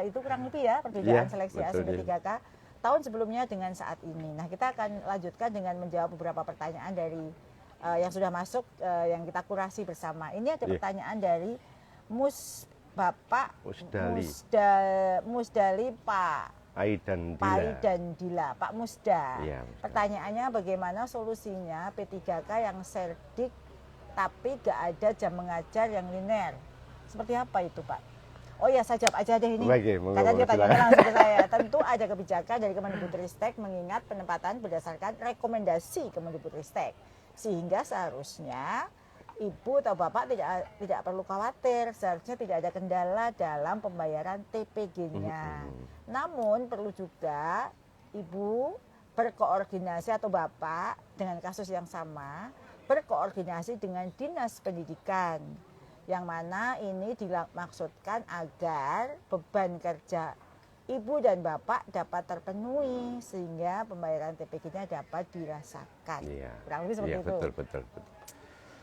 itu kurang lebih ya perbedaan seleksi SP3K tahun sebelumnya dengan saat ini. Nah, kita akan lanjutkan dengan menjawab beberapa pertanyaan dari yang sudah masuk yang kita kurasi bersama. Ini ada pertanyaan dari Bapak Musdali Pak Aidan Dila, Pak Musda. Ya, pertanyaannya bagaimana solusinya P3K yang serdik tapi gak ada jam mengajar yang linear? Seperti apa itu Pak? Oh ya, saya jawab aja deh ini. Karena dia tanya langsung ke saya. Tentu ada kebijakan dari Kemendikbudristek mengingat penempatan berdasarkan rekomendasi Kemendikbudristek. Sehingga seharusnya Ibu atau Bapak tidak perlu khawatir, seharusnya tidak ada kendala dalam pembayaran TPG-nya. Namun perlu juga Ibu berkoordinasi atau Bapak dengan kasus yang sama, berkoordinasi dengan Dinas Pendidikan. Yang mana ini dimaksudkan agar beban kerja Ibu dan Bapak dapat terpenuhi sehingga pembayaran TPG-nya dapat dirasakan. Kurang lebih seperti itu. Betul.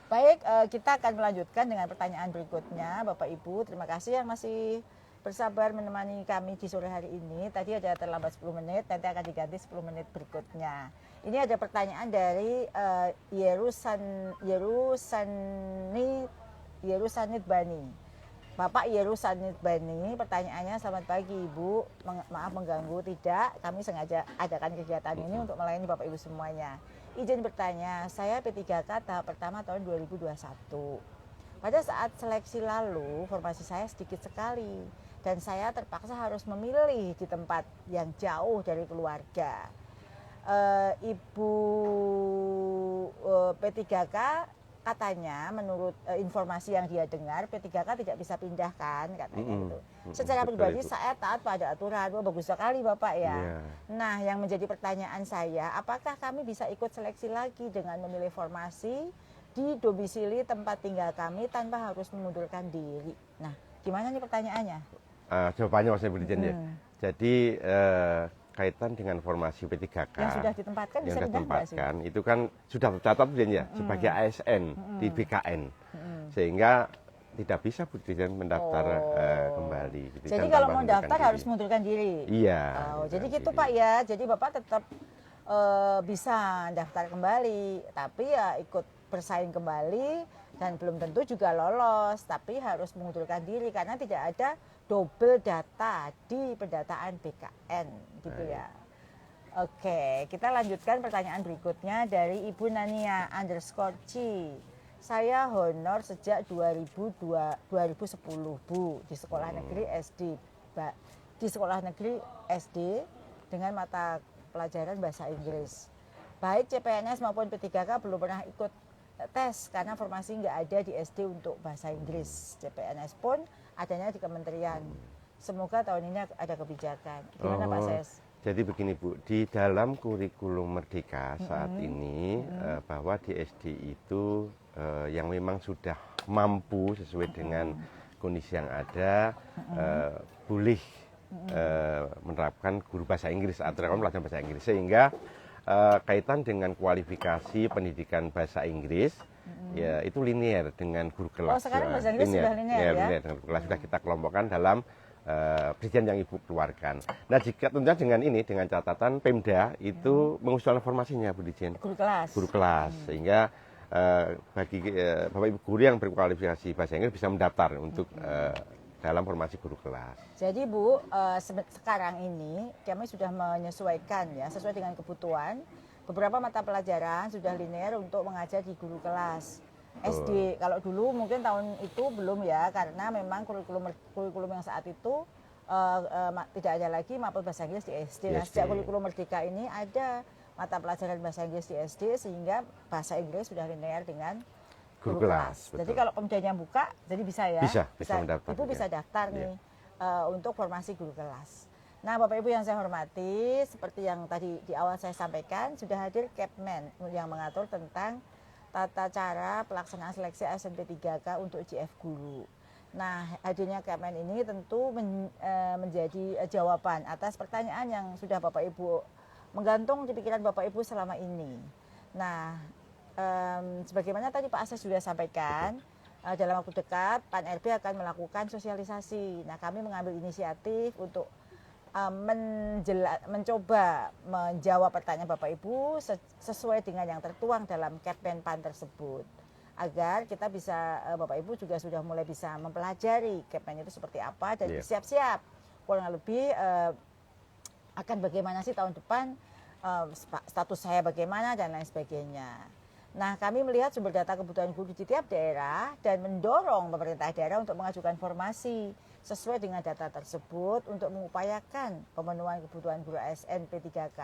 Baik, kita akan melanjutkan dengan pertanyaan berikutnya. Bapak Ibu, terima kasih yang masih bersabar menemani kami di sore hari ini. Tadi ada terlambat 10 menit, nanti akan diganti 10 menit berikutnya. Ini ada pertanyaan dari Yerusanit Bani. Bapak Yerusanit Bani, pertanyaannya, selamat pagi Ibu, maaf mengganggu, tidak, kami sengaja adakan kegiatan ini untuk melayani Bapak Ibu semuanya. Izin bertanya, saya P3K tahap pertama tahun 2021. Pada saat seleksi lalu, formasi saya sedikit sekali. Dan saya terpaksa harus memilih di tempat yang jauh dari keluarga. Ibu P3K katanya menurut informasi yang dia dengar P3K tidak bisa pindahkan katanya gitu. Secara pribadi saya taat pada aturan. Bagus sekali Bapak ya. Nah, yang menjadi pertanyaan saya, apakah kami bisa ikut seleksi lagi dengan memilih formasi di domisili tempat tinggal kami tanpa harus mengundurkan diri? Nah, gimana nih pertanyaannya? Jawabannya Mas Bu Dijen ya. Jadi kaitan dengan formasi P3K yang sudah ditempatkan, yang bisa sudah ditempatkan sih? Itu kan sudah tercatat ya sebagai ASN di BKN, sehingga tidak bisa Bu Dijen mendaftar kembali. Jadi kalau mau daftar harus mengundurkan diri. Iya. Jadi gitu Pak ya. Jadi Bapak tetap bisa daftar kembali, tapi ya ikut bersaing kembali dan belum tentu juga lolos, tapi harus mengundurkan diri karena tidak ada double data di pendataan BKN gitu ya. Oke, kita lanjutkan pertanyaan berikutnya dari Ibu Nania _C. Saya honor sejak 2010 Bu di sekolah negeri SD, di sekolah negeri SD dengan mata pelajaran bahasa Inggris. Baik CPNS maupun P3K belum pernah ikut tes karena formasi nggak ada di SD untuk bahasa Inggris. CPNS pun adanya di kementerian. Semoga tahun ini ada kebijakan. Gimana Pak Ses? Jadi begini Bu, di dalam kurikulum Merdeka saat ini bahwa di SD itu yang memang sudah mampu sesuai dengan kondisi yang ada boleh menerapkan guru bahasa Inggris atau pelajaran bahasa Inggris, sehingga kaitan dengan kualifikasi pendidikan bahasa Inggris ya itu linear dengan guru kelas. Oh, sekarang bahasa Inggris sudah linear ya? Linear dengan guru kelas sudah kita kelompokkan dalam perizinan yang Ibu keluarkan. Nah, jika tentunya dengan ini, dengan catatan Pemda itu mengusulkan formasinya, Bu Dijen. Guru kelas. Sehingga bagi Bapak Ibu guru yang berkualifikasi bahasa Inggris bisa mendaftar untuk dalam formasi guru kelas. Jadi Bu, sekarang ini kami sudah menyesuaikan ya, sesuai dengan kebutuhan. Beberapa mata pelajaran sudah linear untuk mengajar di guru kelas. SD, kalau dulu mungkin tahun itu belum ya, karena memang kurikulum yang saat itu tidak ada lagi mapel bahasa Inggris di SD. Nah, sejak kurikulum Merdeka ini ada mata pelajaran bahasa Inggris di SD, sehingga bahasa Inggris sudah linear dengan guru kelas. Jadi kalau Pemdanya buka, jadi bisa ya? Bisa mendaftar. Ibu bisa daftar nih untuk formasi guru kelas. Nah, Bapak Ibu yang saya hormati, seperti yang tadi di awal saya sampaikan, sudah hadir Kepmen yang mengatur tentang tata cara pelaksanaan seleksi SMP 3K untuk JF Guru. Nah, hadirnya Kepmen ini tentu menjadi jawaban atas pertanyaan yang sudah Bapak Ibu menggantung di pikiran Bapak Ibu selama ini. Nah, sebagaimana tadi Pak Ases sudah sampaikan, dalam waktu dekat PAN-RB akan melakukan sosialisasi. Nah, kami mengambil inisiatif untuk mencoba menjawab pertanyaan Bapak Ibu sesuai dengan yang tertuang dalam Kepmen PAN tersebut, agar kita bisa, Bapak Ibu juga sudah mulai bisa mempelajari Kepmen itu seperti apa dan siap-siap kurang lebih akan bagaimana sih tahun depan, status saya bagaimana dan lain sebagainya. Nah, kami melihat sumber data kebutuhan guru di tiap daerah dan mendorong pemerintah daerah untuk mengajukan formasi sesuai dengan data tersebut untuk mengupayakan pemenuhan kebutuhan guru ASN P3K.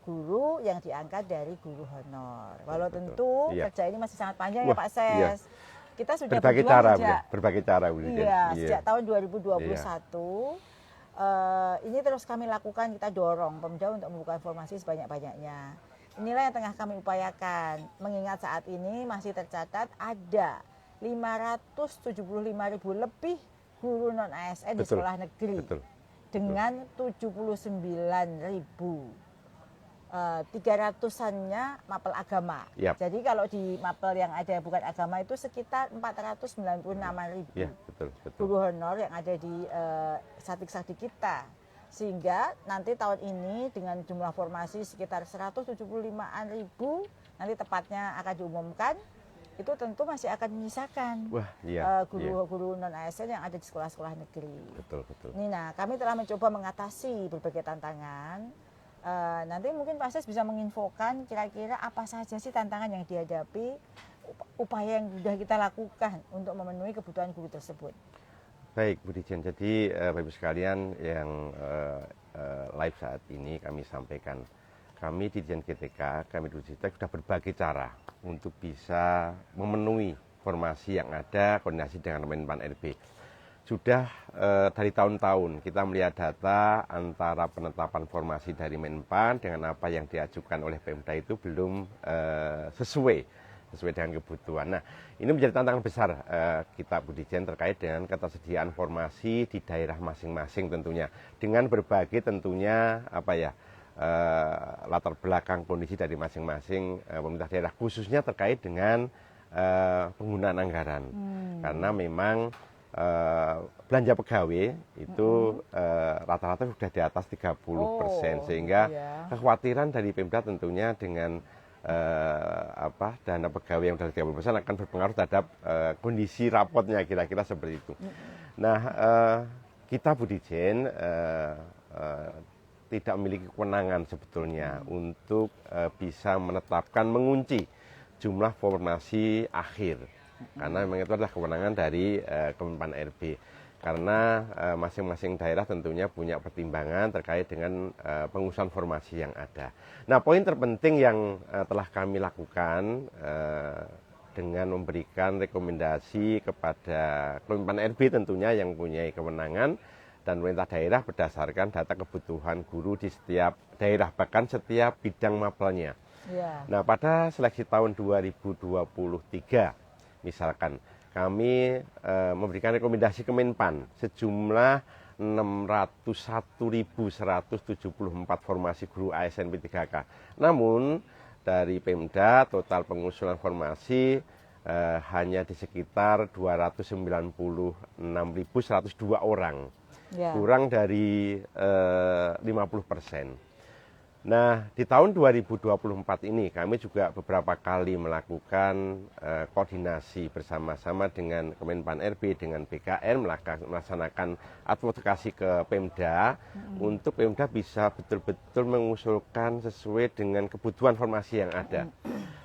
Guru yang diangkat dari guru honor. Walau tentu kerja ini masih sangat panjang ya Pak Ses. Kita sudah berbagai cara Bu Dijen. Sejak tahun 2021 ini terus kami lakukan, kita dorong Pemda untuk membuka formasi sebanyak-banyaknya. Inilah yang tengah kami upayakan, mengingat saat ini masih tercatat ada 575.000 lebih guru non-ASN di sekolah negeri dengan 79.300-annya mapel agama. Jadi kalau di mapel yang ada bukan agama itu sekitar 496.000 guru honor yang ada di sadik-sadik kita. Sehingga nanti tahun ini dengan jumlah formasi sekitar 175.000, nanti tepatnya akan diumumkan, itu tentu masih akan menyisakan guru-guru non-ASN yang ada di sekolah-sekolah negeri. Nah, kami telah mencoba mengatasi berbagai tantangan. Nanti mungkin Pak Ses bisa menginfokan kira-kira apa saja sih tantangan yang dihadapi, upaya yang sudah kita lakukan untuk memenuhi kebutuhan guru tersebut. Baik Bu Dijen, jadi Bapak Ibu sekalian yang live saat ini kami sampaikan, kami di Dijen GTK, kami di Ristek sudah berbagai cara untuk bisa memenuhi formasi yang ada, koordinasi dengan Menpan RB. Sudah dari tahun-tahun kita melihat data antara penetapan formasi dari Menpan dengan apa yang diajukan oleh Pemda itu belum sesuai dengan kebutuhan. Nah, ini menjadi tantangan besar kita Bu Dijen terkait dengan ketersediaan formasi di daerah masing-masing tentunya, dengan berbagai tentunya latar belakang kondisi dari masing-masing pemerintah daerah, khususnya terkait dengan penggunaan anggaran. Karena memang belanja pegawai itu rata-rata sudah di atas 30%, sehingga kekhawatiran dari Pemda tentunya dengan dana pegawai yang dari 30% akan berpengaruh terhadap kondisi rapotnya, kira-kira seperti itu. Nah, kita Bu Dijen tidak memiliki kewenangan sebetulnya untuk bisa menetapkan, mengunci jumlah formasi akhir, karena memang itu adalah kewenangan dari Kemenpan RB. Karena masing-masing daerah tentunya punya pertimbangan terkait dengan pengusulan formasi yang ada. Nah, poin terpenting yang telah kami lakukan dengan memberikan rekomendasi kepada Kemenpan RB tentunya yang punya kewenangan dan pemerintah daerah berdasarkan data kebutuhan guru di setiap daerah, bahkan setiap bidang mapelnya. Ya. Nah, pada seleksi tahun 2023, misalkan kami memberikan rekomendasi Kemenpan sejumlah 601.174 formasi guru ASN P3K. Namun, dari Pemda total pengusulan formasi hanya di sekitar 296.102 orang. Ya. Kurang dari 50%. Nah, di tahun 2024 ini kami juga beberapa kali melakukan koordinasi bersama-sama dengan Kemenpan RB, dengan BKN, melaksanakan advokasi ke Pemda untuk Pemda bisa betul-betul mengusulkan sesuai dengan kebutuhan formasi yang ada.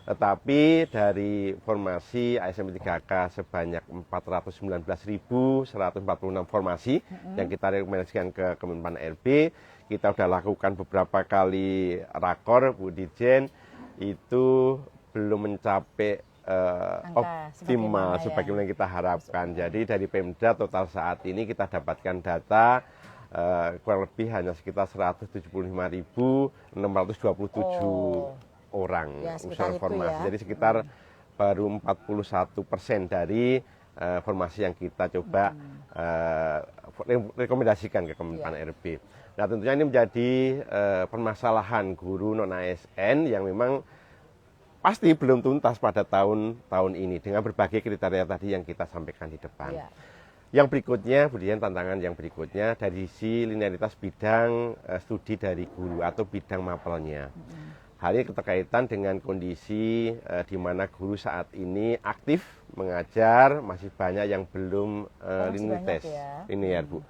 Tetapi dari formasi ASN P3K sebanyak 419.146 formasi yang kita rekomendasikan ke Kemenpan RB, kita sudah lakukan beberapa kali rakor, Bu Dirjen, itu belum mencapai optimal sebagaimana yang kita harapkan. Jadi dari Pemda total saat ini kita dapatkan data kurang lebih hanya sekitar 175.627 orang usaha formasi. Ya. Jadi sekitar baru 41% dari formasi yang kita coba rekomendasikan ke Kemenpan RB. Nah, tentunya ini menjadi permasalahan guru non ASN yang memang pasti belum tuntas pada tahun ini dengan berbagai kriteria tadi yang kita sampaikan di depan. Ya. Yang berikutnya, kemudian tantangan yang berikutnya dari sisi linearitas bidang studi dari guru atau bidang mapelnya. Hal ini berkaitan dengan kondisi di mana guru saat ini aktif mengajar, masih banyak yang belum linearitas, linear, Bu.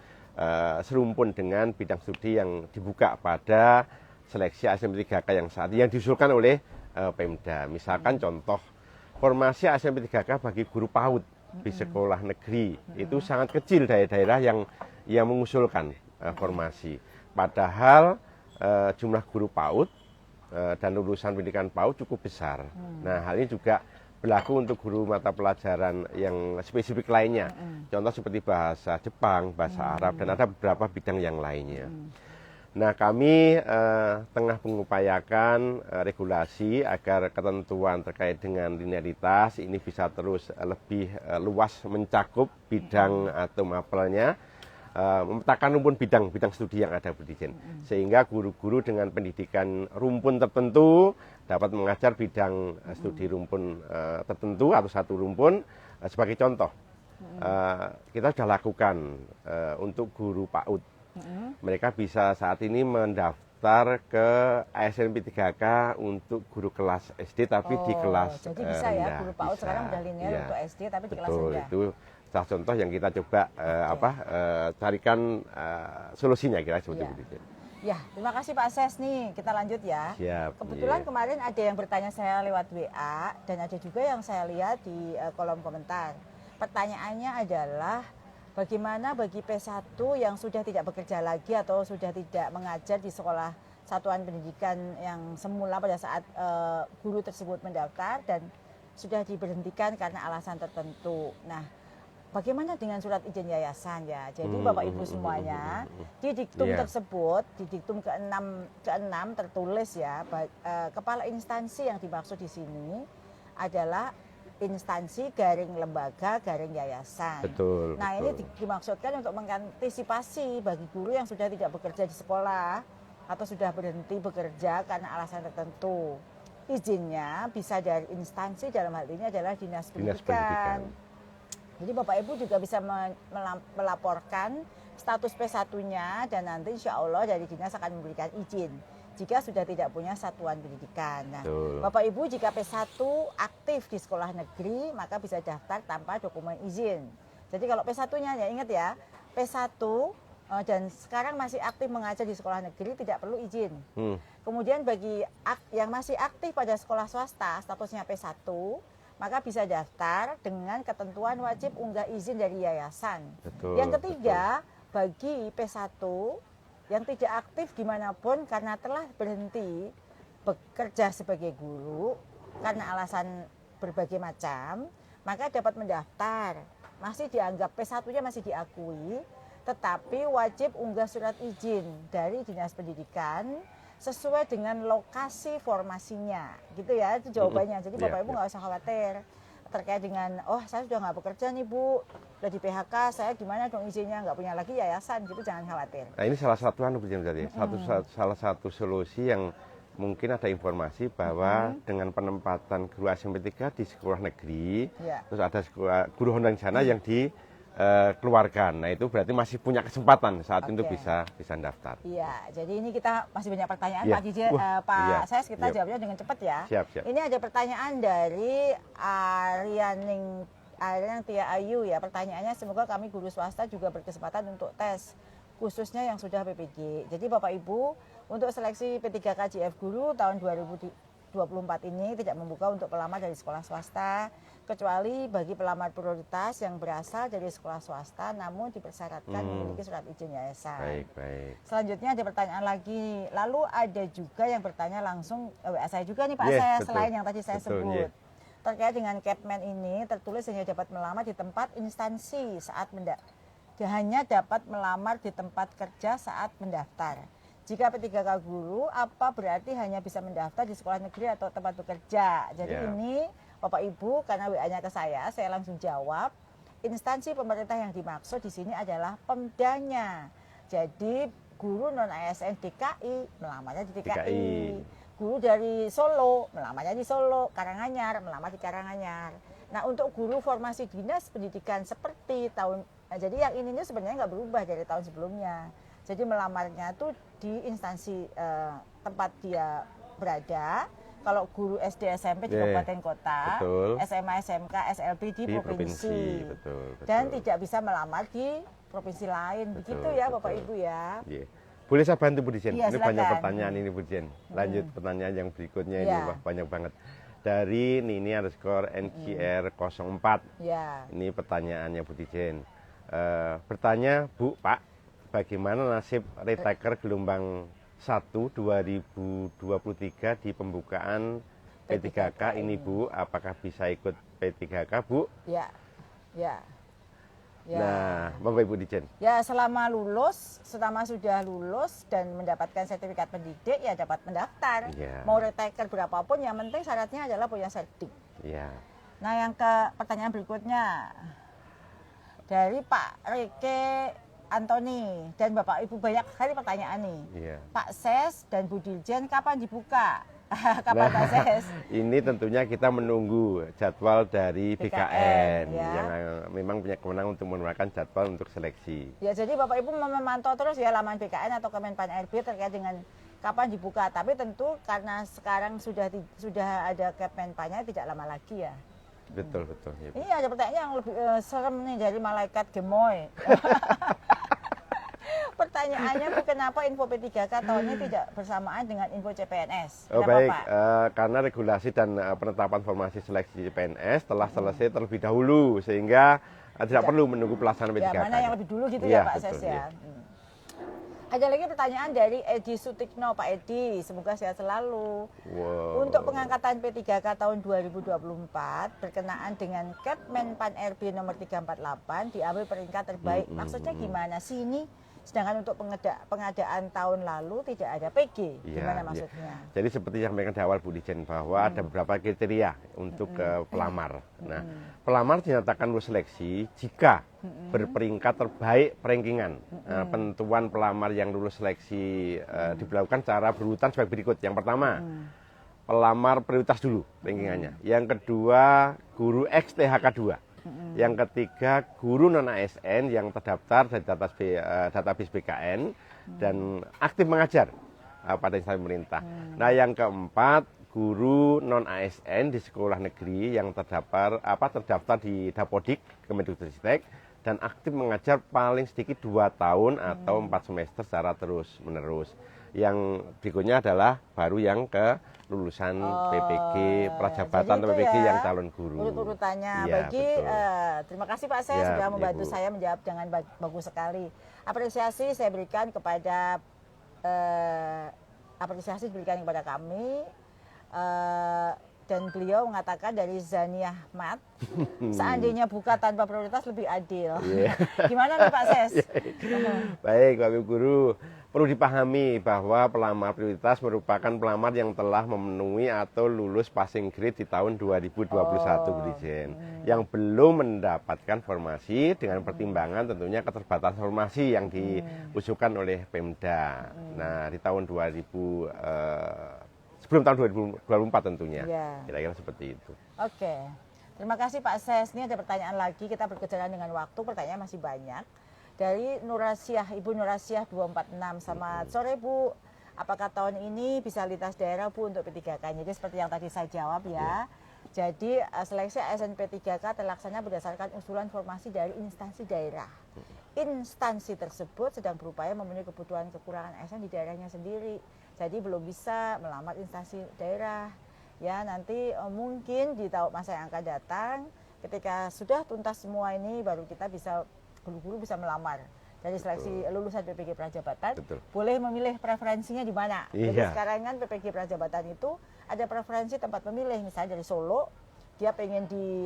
Serumpun dengan bidang studi yang dibuka pada seleksi ASN P3K yang saat ini yang diusulkan oleh Pemda. Misalkan contoh, formasi ASN P3K bagi guru PAUD di sekolah negeri itu sangat kecil daerah-daerah yang mengusulkan formasi. Padahal jumlah guru PAUD dan lulusan pendidikan PAUD cukup besar. Nah, hal ini juga berlaku untuk guru mata pelajaran yang spesifik lainnya. Contoh seperti bahasa Jepang, bahasa Arab, dan ada beberapa bidang yang lainnya. Nah, kami tengah mengupayakan regulasi agar ketentuan terkait dengan linearitas ini bisa terus lebih luas mencakup bidang atau mapelnya, memetakan rumpun bidang studi yang ada, Bu Dirjen. Sehingga guru-guru dengan pendidikan rumpun tertentu dapat mengajar bidang studi rumpun tertentu atau satu rumpun. Sebagai contoh, kita sudah lakukan untuk guru PAUD. Mereka bisa saat ini mendaftar ke ASN P3K untuk guru kelas SD tapi di kelas jadi bisa rendah. Ya, guru PAUD sekarang udah linear untuk SD tapi di kelas rendah. Itu salah contoh yang kita coba carikan solusinya kira seperti itu. Ya, terima kasih Pak Ses nih. Kita lanjut ya. Siap. Kebetulan kemarin ada yang bertanya saya lewat WA dan ada juga yang saya lihat di kolom komentar. Pertanyaannya adalah bagaimana bagi P1 yang sudah tidak bekerja lagi atau sudah tidak mengajar di sekolah satuan pendidikan yang semula pada saat guru tersebut mendaftar dan sudah diberhentikan karena alasan tertentu. Nah, bagaimana dengan surat izin yayasan ya? Jadi Bapak Ibu semuanya, di diktum tersebut, di diktum ke-6 tertulis ya, kepala instansi yang dimaksud di sini adalah instansi garing lembaga garing yayasan. Betul. Nah, ini dimaksudkan untuk mengantisipasi bagi guru yang sudah tidak bekerja di sekolah atau sudah berhenti bekerja karena alasan tertentu. Izinnya bisa dari instansi, dalam hal ini adalah Dinas Pendidikan. Jadi Bapak Ibu juga bisa melaporkan status P1-nya dan nanti insya Allah dari Dinas akan memberikan izin jika sudah tidak punya satuan pendidikan. Nah, Bapak Ibu jika P1 aktif di sekolah negeri maka bisa daftar tanpa dokumen izin. Jadi kalau P1-nya ya ingat ya, P1 dan sekarang masih aktif mengajar di sekolah negeri tidak perlu izin. Kemudian bagi yang masih aktif pada sekolah swasta statusnya P1 maka bisa daftar dengan ketentuan wajib unggah izin dari yayasan. Yang ketiga, bagi P1 yang tidak aktif dimanapun karena telah berhenti bekerja sebagai guru karena alasan berbagai macam, maka dapat mendaftar. Masih dianggap P1-nya masih diakui, tetapi wajib unggah surat izin dari Dinas Pendidikan sesuai dengan lokasi formasinya, gitu ya, itu jawabannya. Jadi Bapak Ibu nggak usah khawatir terkait dengan, oh saya sudah nggak bekerja nih Bu, udah di PHK, saya gimana dong izinnya, nggak punya lagi yayasan, gitu, jangan khawatir. Nah ini salah satu salah satu solusi yang mungkin ada informasi bahwa dengan penempatan guru SMP 3 di sekolah negeri, terus ada guru honor di sana yang dikeluarkan. Nah itu berarti masih punya kesempatan saat itu bisa daftar. Iya, jadi ini kita masih banyak pertanyaan Pak Dirjen, Ses, kita jawabnya dengan cepat ya. Siap. Ini ada pertanyaan dari Arianing Tia Ayu ya. Pertanyaannya, semoga kami guru swasta juga berkesempatan untuk tes, khususnya yang sudah PPG. Jadi Bapak Ibu, untuk seleksi P3K JF Guru tahun 2024 ini tidak membuka untuk pelamar dari sekolah swasta, kecuali bagi pelamar prioritas yang berasal dari sekolah swasta namun dipersyaratkan memiliki surat izin yayasan. Baik. Selanjutnya ada pertanyaan lagi. Lalu ada juga yang bertanya langsung, WA saya juga nih Pak, selain yang tadi saya sebut. Terkait dengan Kepmen ini tertulis hanya dapat melamar di tempat instansi saat hanya dapat melamar di tempat kerja saat mendaftar. Jika P3K guru, apa berarti hanya bisa mendaftar di sekolah negeri atau tempat bekerja? Jadi ini Bapak Ibu, karena WA-nya ke saya langsung jawab. Instansi pemerintah yang dimaksud di sini adalah Pemdanya. Jadi guru non ASN DKI melamarnya di DKI. Guru dari Solo melamarnya di Solo, Karanganyar melamar di Karanganyar. Nah untuk guru formasi dinas pendidikan seperti jadi yang ini sebenarnya nggak berubah dari tahun sebelumnya. Jadi melamarnya tuh di instansi tempat dia berada. Kalau guru SD SMP di kabupaten kota, SMA SMK SLB di provinsi. Dan tidak bisa melamar di provinsi lain. Begitu ya Bapak Ibu ya. Boleh saya bantu Bu Dirjen? Ini banyak pertanyaan ini Bu Dirjen. Lanjut pertanyaan yang berikutnya ini, wah banyak banget. Dari Nini_NGR 04. Ini pertanyaannya Bu Dirjen. Bertanya, Bu, Pak, bagaimana nasib retaker gelombang 1 2023 di pembukaan P3K ini Bu? Apakah bisa ikut P3K Bu? Ya. Nah, Bapak Ibu Dirjen. Ya, selama sudah lulus dan mendapatkan sertifikat pendidik, ya dapat mendaftar. Mau retaker berapapun, yang penting syaratnya adalah punya sertif. Nah, yang ke pertanyaan berikutnya dari Pak Reke Antoni dan Bapak Ibu, banyak sekali pertanyaan nih. Pak Ses dan Bu Dirjen, kapan dibuka? Kapan Pak Ses? Ini tentunya kita menunggu jadwal dari BKN yang memang punya kewenangan untuk mengeluarkan jadwal untuk seleksi. Ya, jadi Bapak Ibu memantau terus ya laman BKN atau Kemenpan RB terkait dengan kapan dibuka. Tapi tentu karena sekarang sudah ada Kemenpannya, tidak lama lagi ya. Betul. Ini ada pertanyaan yang lebih serem nih dari malaikat gemoy. Pertanyaannya, Bu, kenapa info P3K tahun ini tidak bersamaan dengan info CPNS? Baik, karena regulasi dan penetapan formasi seleksi CPNS telah selesai terlebih dahulu, sehingga tidak perlu menunggu pelaksanaan P3K. Mana yang lebih dulu gitu ya Pak Ses ya. Ada lagi pertanyaan dari Edi Sutikno, Pak Edi, semoga sehat selalu. Untuk pengangkatan P3K tahun 2024 berkenaan dengan Kepmenpan RB nomor 348 diambil peringkat terbaik. Maksudnya gimana sih ini? Sedangkan untuk pengadaan tahun lalu tidak ada PG, gimana maksudnya? Jadi seperti yang mereka di awal Bu Dirjen, bahwa ada beberapa kriteria untuk pelamar. Nah, pelamar dinyatakan lulus seleksi jika berperingkat terbaik rankingan. Penentuan pelamar yang lulus seleksi diberlakukan secara berurutan sebagai berikut. Yang pertama, pelamar prioritas dulu rankingannya. Yang kedua, guru XTHK 2. Yang ketiga, guru non ASN yang terdaftar dari database BKN dan aktif mengajar pada instansi pemerintah. Nah, yang keempat, guru non ASN di sekolah negeri yang terdaftar di Dapodik Kemendikbudristek dan aktif mengajar paling sedikit 2 tahun atau 4 semester secara terus menerus. Yang berikutnya adalah baru yang ke lulusan PPG, prajabatan atau PPG yang calon guru. Urut-urutannya. Terima kasih Pak Ses sudah membantu saya menjawab dengan bagus sekali. Apresiasi diberikan kepada kami. dan beliau mengatakan dari Zaniah Mat, seandainya buka tanpa prioritas lebih adil. Gimana nih Pak Ses? Baik, Bapak Ibu Guru, perlu dipahami bahwa pelamar prioritas merupakan pelamar yang telah memenuhi atau lulus passing grade di tahun 2021, Bu Dirjen, yang belum mendapatkan formasi dengan pertimbangan tentunya keterbatasan formasi yang diusulkan oleh Pemda. Nah, di tahun sebelum tahun 2024 tentunya, kira-kira seperti itu. Oke, terima kasih Pak Ses. Ini ada pertanyaan lagi, kita berkejaran dengan waktu, pertanyaan masih banyak. Dari Nurasiah, Ibu Nurasiah 246, selamat sore Bu. Apakah tahun ini bisa lintas daerah Bu untuk P3K? Jadi seperti yang tadi saya jawab ya. Jadi seleksi ASN P3K terlaksana berdasarkan usulan formasi dari instansi daerah. Instansi tersebut sedang berupaya memenuhi kebutuhan kekurangan ASN di daerahnya sendiri. Jadi belum bisa melamar instansi daerah. Ya nanti mungkin di tahun masa yang akan datang, ketika sudah tuntas semua ini, baru kita bisa guru-guru bisa melamar. Dari seleksi lulusan PPG Prajabatan, boleh memilih preferensinya di mana. Jadi sekarang kan PPG Prajabatan itu ada preferensi tempat memilih, misalnya dari Solo, dia pengen di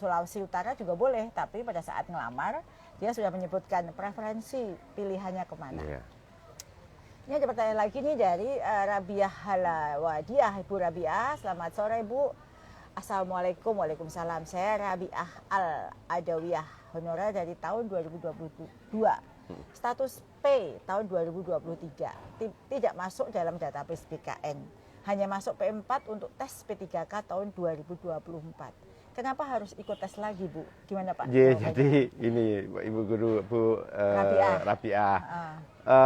Sulawesi Utara juga boleh, tapi pada saat ngelamar, dia sudah menyebutkan preferensi pilihannya kemana. Ini ada pertanyaan lagi nih dari Rabiah Halawadiah, Ibu Rabiah, selamat sore Bu. Assalamualaikum, waalaikumsalam. Saya Rabiah Al-Adawiyah, honorer dari tahun 2022. Status P tahun 2023, tidak masuk dalam database BKN. Hanya masuk P4 untuk tes P3K tahun 2024. Kenapa harus ikut tes lagi Bu? Gimana Pak? Jadi ini Ibu Guru, Bu Rabiah.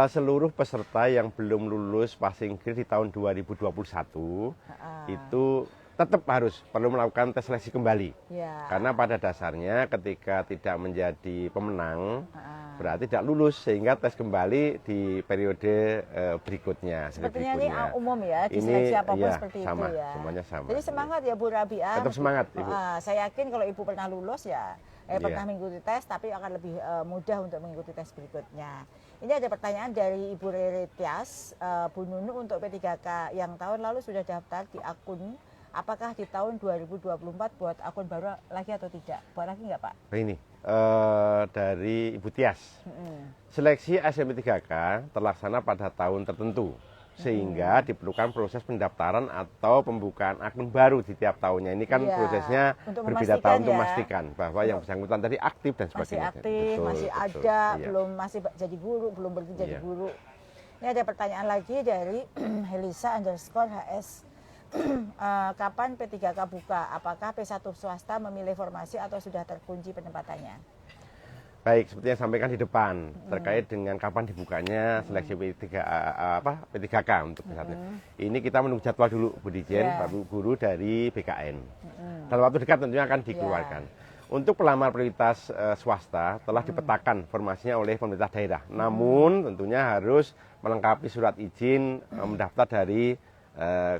Seluruh peserta yang belum lulus passing grade di tahun 2021 itu tetap perlu melakukan tes seleksi kembali. Karena pada dasarnya ketika tidak menjadi pemenang berarti tidak lulus, sehingga tes kembali di periode berikutnya. Sepertinya ini umum ya, di seleksi apapun seperti sama, itu ya. Semuanya sama. Jadi semangat ya Bu Rabiah. Tetap semangat Ibu. Saya yakin kalau Ibu pernah lulus ya, pernah mengikuti tes, tapi akan lebih mudah untuk mengikuti tes berikutnya. Ini ada pertanyaan dari Ibu Rere Tias, Bu Nunu untuk P3K yang tahun lalu sudah daftar di akun. Apakah di tahun 2024 buat akun baru lagi atau tidak? Buat lagi nggak Pak? Ini dari Ibu Tias. Seleksi SMP3K terlaksana pada tahun tertentu, sehingga diperlukan proses pendaftaran atau pembukaan akun baru di tiap tahunnya. Ini kan prosesnya berbeda tahun untuk memastikan bahwa yang bersangkutan tadi aktif dan sebagainya. Masih aktif, masih ada, masih jadi guru, belum berhenti jadi guru. Ini ada pertanyaan lagi dari Helisa_HS. Kapan P3K buka? Apakah P1 swasta memilih formasi atau sudah terkunci penempatannya? Baik, seperti yang sampaikan di depan terkait dengan kapan dibukanya seleksi P3K untuk P1. Ini kita menunggu jadwal dulu Bu Dirjen, Pak Guru dari BKN. Dalam waktu dekat tentunya akan dikeluarkan. Untuk pelamar prioritas swasta telah dipetakan formasinya oleh pemerintah daerah. Namun tentunya harus melengkapi surat izin mendaftar dari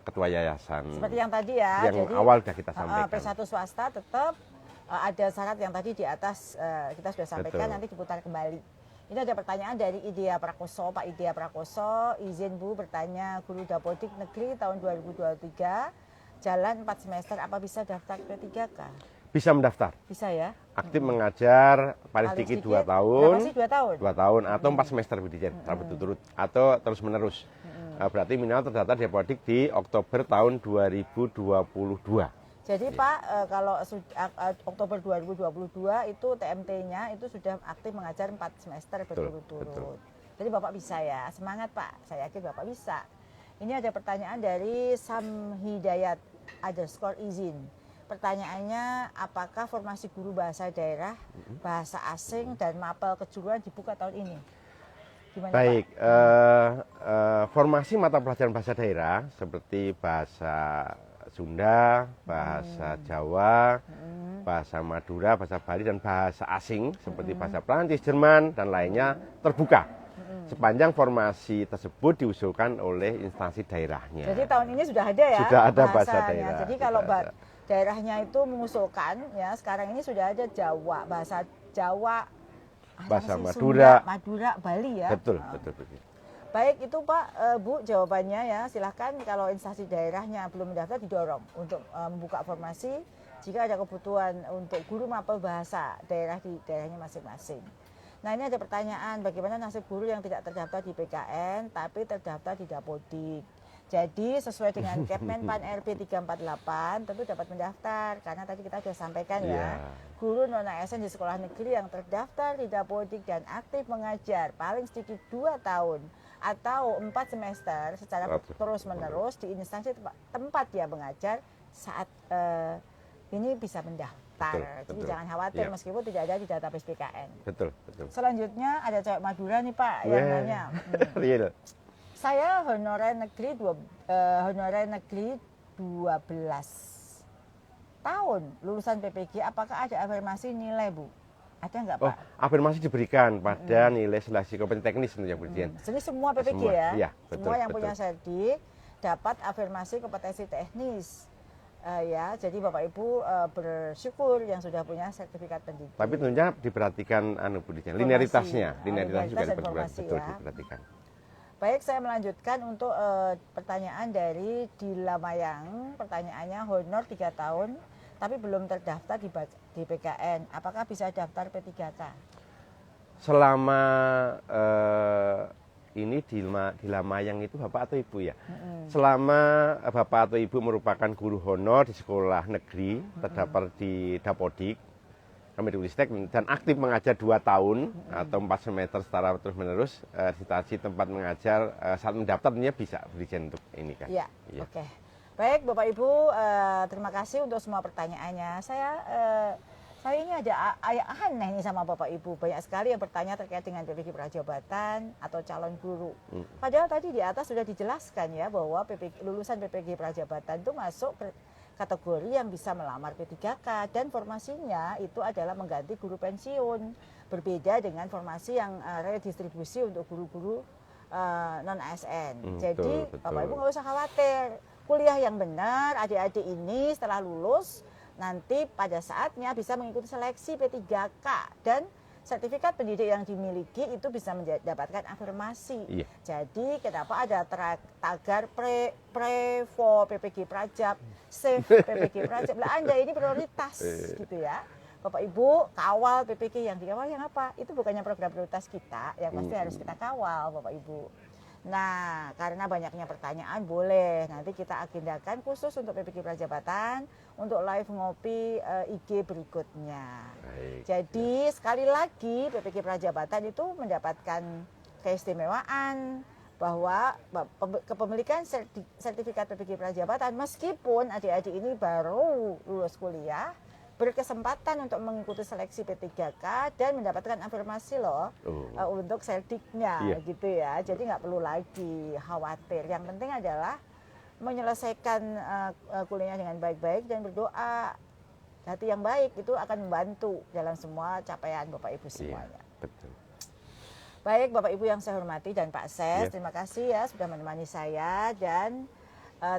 ketua yayasan. Seperti yang tadi ya. Yang jadi, awal sudah kita sampaikan. P1 swasta tetap ada syarat yang tadi di atas kita sudah sampaikan, nanti diputar kembali. Ini ada pertanyaan dari Idea Prakoso, Pak Idea Prakoso, izin Bu bertanya, guru Dapodik Negeri tahun 2023, jalan 4 semester, apa bisa daftar P3K? Bisa mendaftar. Bisa ya. Aktif mengajar paling sedikit 2 tahun. Berapa sih 2 tahun? 2 tahun atau 4 semester Bu Dirjen, berturut-turut atau terus menerus. Berarti minimal terdaftar di Dapodik di Oktober tahun 2022. Jadi Pak, kalau Oktober 2022 itu TMT-nya itu sudah aktif mengajar 4 semester berturut-turut. Jadi Bapak bisa ya, semangat Pak, saya yakin Bapak bisa. Ini ada pertanyaan dari Samhidayat _izin. Pertanyaannya, apakah formasi guru bahasa daerah, bahasa asing, dan mapel kejuruan dibuka tahun ini? Gimana, baik, formasi mata pelajaran bahasa daerah seperti bahasa Sunda, bahasa Jawa, bahasa Madura, bahasa Bali, dan bahasa asing seperti bahasa Prancis, Jerman, dan lainnya terbuka. Sepanjang formasi tersebut diusulkan oleh instansi daerahnya. Jadi tahun ini sudah ada ya? Sudah ada bahasa daerah. Jadi kalau daerahnya itu mengusulkan, ya sekarang ini sudah ada Jawa, bahasa Jawa, bahasa Madura, Sunda, Madura, Bali ya. Betul. Baik itu Pak, Bu jawabannya ya. Silahkan kalau instansi daerahnya belum mendaftar didorong untuk membuka formasi jika ada kebutuhan untuk guru mapel bahasa daerah di daerahnya masing-masing. Nah ini ada pertanyaan, bagaimana nasib guru yang tidak terdaftar di PKN tapi terdaftar di Dapodik. Jadi sesuai dengan Kepmenpan RB 348 tentu dapat mendaftar karena tadi kita sudah sampaikan ya. Guru non ASN di sekolah negeri yang terdaftar di Dapodik dan aktif mengajar paling sedikit 2 tahun atau 4 semester secara terus-menerus di instansi tempat dia mengajar saat ini bisa mendaftar. Jadi jangan khawatir meskipun tidak ada di database PKN. Betul. Selanjutnya ada cewek Madura nih Pak yang nanya. Real. Saya honorer negeri 12 tahun lulusan PPG, apakah ada afirmasi nilai Bu? Ada nggak Pak? Afirmasi diberikan pada nilai seleksi kompetensi teknis tentunya Bu Dian. Jadi semua PPG Semua, ya? iya, betul, semua yang betul. punya serdik dapat afirmasi kompetensi teknis. Ya, jadi Bapak Ibu bersyukur yang sudah punya sertifikat pendidik. Tapi tentunya diperhatikan Bu Dian, linearitasnya, linearitas juga informasi, betul ya. diperhatikan. Baik, saya melanjutkan untuk pertanyaan dari Dila Mayang. Pertanyaannya honor 3 tahun tapi belum terdaftar di PKN. Apakah bisa daftar P3K? Selama ini Dila Mayang itu Bapak atau Ibu ya? Selama Bapak atau Ibu merupakan guru honor di sekolah negeri, terdaftar di Dapodik, Kemendikbudristek dan aktif mengajar 2 tahun atau 4 semester secara terus-menerus di tempat mengajar saat mendaftar tentunya bisa berikan untuk ini kan. Iya. Oke. Baik Bapak Ibu, terima kasih untuk semua pertanyaannya. Saya ini ada aneh nih sama Bapak Ibu. Banyak sekali yang bertanya terkait dengan PPG Prajabatan atau calon guru. Padahal tadi di atas sudah dijelaskan ya bahwa lulusan PPG Prajabatan itu masuk kategori yang bisa melamar P3K dan formasinya itu adalah mengganti guru pensiun. Berbeda dengan formasi yang redistribusi untuk guru-guru non ASN. Jadi Bapak Ibu nggak usah khawatir. Kuliah yang benar, adik-adik ini setelah lulus nanti pada saatnya bisa mengikuti seleksi P3K dan sertifikat pendidik yang dimiliki itu bisa mendapatkan afirmasi. Iya. Jadi kenapa ada tagar Prevo PPG Prajab, Save PPG Prajab. Lah Anda ini prioritas gitu ya. Bapak Ibu kawal PPG yang dikawal yang apa? Itu bukannya program prioritas kita yang pasti harus kita kawal Bapak Ibu. Nah, karena banyaknya pertanyaan boleh nanti kita agendakan khusus untuk PPG Prajabatan untuk live ngopi IG berikutnya. Baik, jadi sekali lagi PPG Prajabatan itu mendapatkan keistimewaan bahwa kepemilikan sertifikat PPG Prajabatan meskipun adik-adik ini baru lulus kuliah berkesempatan untuk mengikuti seleksi P3K dan mendapatkan afirmasi loh untuk serdiknya gitu ya. Jadi nggak perlu lagi khawatir. Yang penting adalah menyelesaikan kuliahnya dengan baik-baik dan berdoa. Hati yang baik itu akan membantu dalam semua capaian Bapak Ibu semuanya. Betul. Baik Bapak Ibu yang saya hormati dan Pak Ses, terima kasih ya sudah menemani saya dan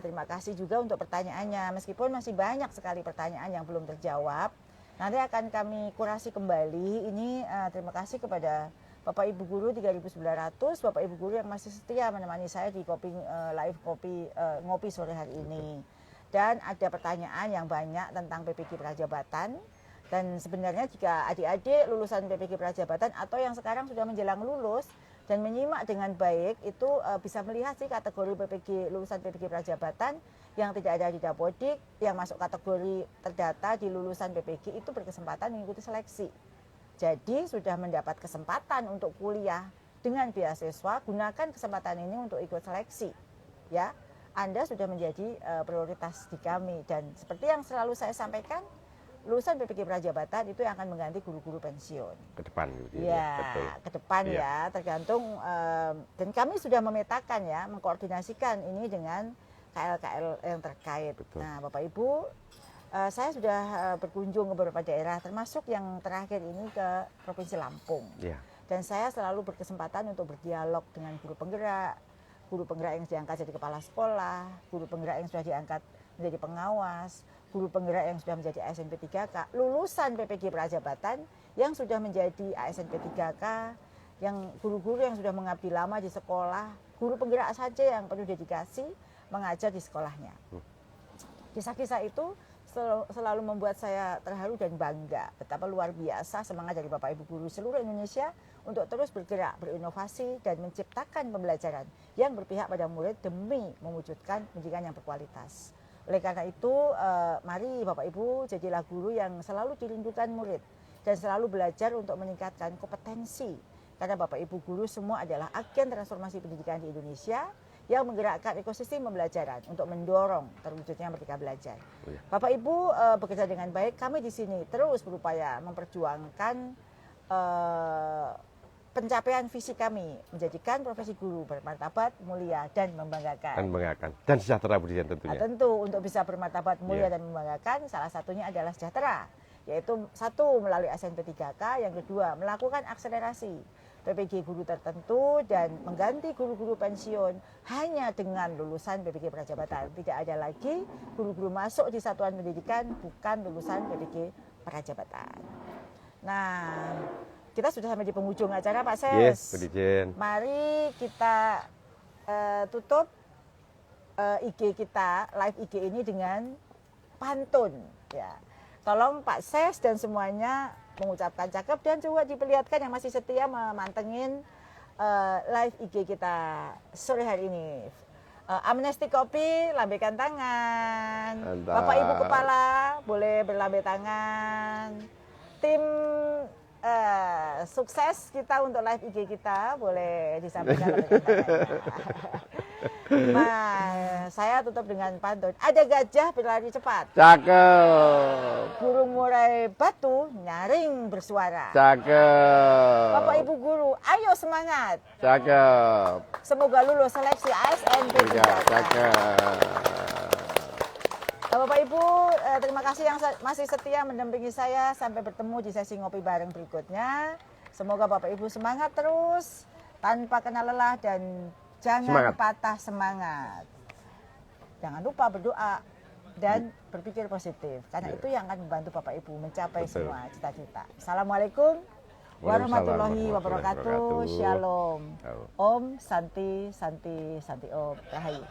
terima kasih juga untuk pertanyaannya. Meskipun masih banyak sekali pertanyaan yang belum terjawab, nanti akan kami kurasi kembali. Ini terima kasih kepada Bapak Ibu Guru 3.900, Bapak Ibu Guru yang masih setia menemani saya di live ngopi sore hari ini. Dan ada pertanyaan yang banyak tentang PPG Prajabatan. Dan sebenarnya jika adik-adik lulusan PPG Prajabatan atau yang sekarang sudah menjelang lulus, dan menyimak dengan baik itu bisa melihat sih kategori lulusan PPG Prajabatan yang tidak ada di Dapodik, yang masuk kategori terdata di lulusan PPG itu berkesempatan mengikuti seleksi. Jadi sudah mendapat kesempatan untuk kuliah dengan beasiswa, gunakan kesempatan ini untuk ikut seleksi. Ya, Anda sudah menjadi prioritas di kami dan seperti yang selalu saya sampaikan, lulusan PPG Prajabatan itu yang akan mengganti guru-guru pensiun. Ke depan gitu ya. Betul. Ke depan ya, tergantung dan kami sudah memetakan ya, mengkoordinasikan ini dengan KL-KL yang terkait. Betul. Nah, Bapak Ibu, saya sudah berkunjung ke beberapa daerah termasuk yang terakhir ini ke Provinsi Lampung. Ya. Dan saya selalu berkesempatan untuk berdialog dengan guru penggerak yang diangkat jadi kepala sekolah, guru penggerak yang sudah diangkat menjadi pengawas, guru penggerak yang sudah menjadi ASN P3K, lulusan PPG Prajabatan yang sudah menjadi ASN P3K, yang guru-guru yang sudah mengabdi lama di sekolah, guru penggerak saja yang penuh dedikasi mengajar di sekolahnya. Kisah-kisah itu selalu membuat saya terharu dan bangga betapa luar biasa semangat dari Bapak Ibu guru seluruh Indonesia untuk terus bergerak, berinovasi dan menciptakan pembelajaran yang berpihak pada murid demi mewujudkan pendidikan yang berkualitas. Oleh karena itu, mari Bapak Ibu jadilah guru yang selalu dirindukan murid dan selalu belajar untuk meningkatkan kompetensi. Karena Bapak Ibu guru semua adalah agen transformasi pendidikan di Indonesia yang menggerakkan ekosistem pembelajaran untuk mendorong terwujudnya Merdeka Belajar. Bapak Ibu bekerja dengan baik, kami di sini terus berupaya memperjuangkan pencapaian visi kami menjadikan profesi guru bermartabat, mulia dan membanggakan. Dan sejahtera Bu Dirjen tentunya. Nah, tentu untuk bisa bermartabat, mulia dan membanggakan salah satunya adalah sejahtera, yaitu satu melalui ASN P3K, yang kedua melakukan akselerasi PPG guru tertentu dan mengganti guru-guru pensiun hanya dengan lulusan PPG Prajabatan. Tidak ada lagi guru-guru masuk di satuan pendidikan bukan lulusan PPG Prajabatan. Nah, kita sudah sampai di penghujung acara Pak Ses. Yes, Bu Dirjen. Mari kita tutup IG kita, live IG ini dengan pantun. Ya. Tolong Pak Ses dan semuanya mengucapkan cakep dan juga diperlihatkan yang masih setia memantengin live IG kita sore hari ini. Amnesty Kopi, lambaikan tangan. Mantap. Bapak Ibu Kepala boleh berlambai tangan. Tim sukses kita untuk live IG kita boleh disampaikan. Nah, saya tutup dengan pantun. Ada gajah berlari cepat. Cakep. Burung murai batu nyaring bersuara. Cakep. Bapak Ibu guru, ayo semangat. Cakep. Semoga lulus seleksi ASN P3K. Cakep. Bapak Ibu, terima kasih yang masih setia mendampingi saya. Sampai bertemu di sesi ngopi bareng berikutnya. Semoga Bapak Ibu semangat terus, tanpa kenal lelah dan jangan patah semangat. Jangan lupa berdoa dan berpikir positif. Karena itu yang akan membantu Bapak Ibu mencapai semua cita-cita. Assalamualaikum warahmatullahi wabarakatuh. Shalom. Om Santi Santi Santi Om. Rahayu.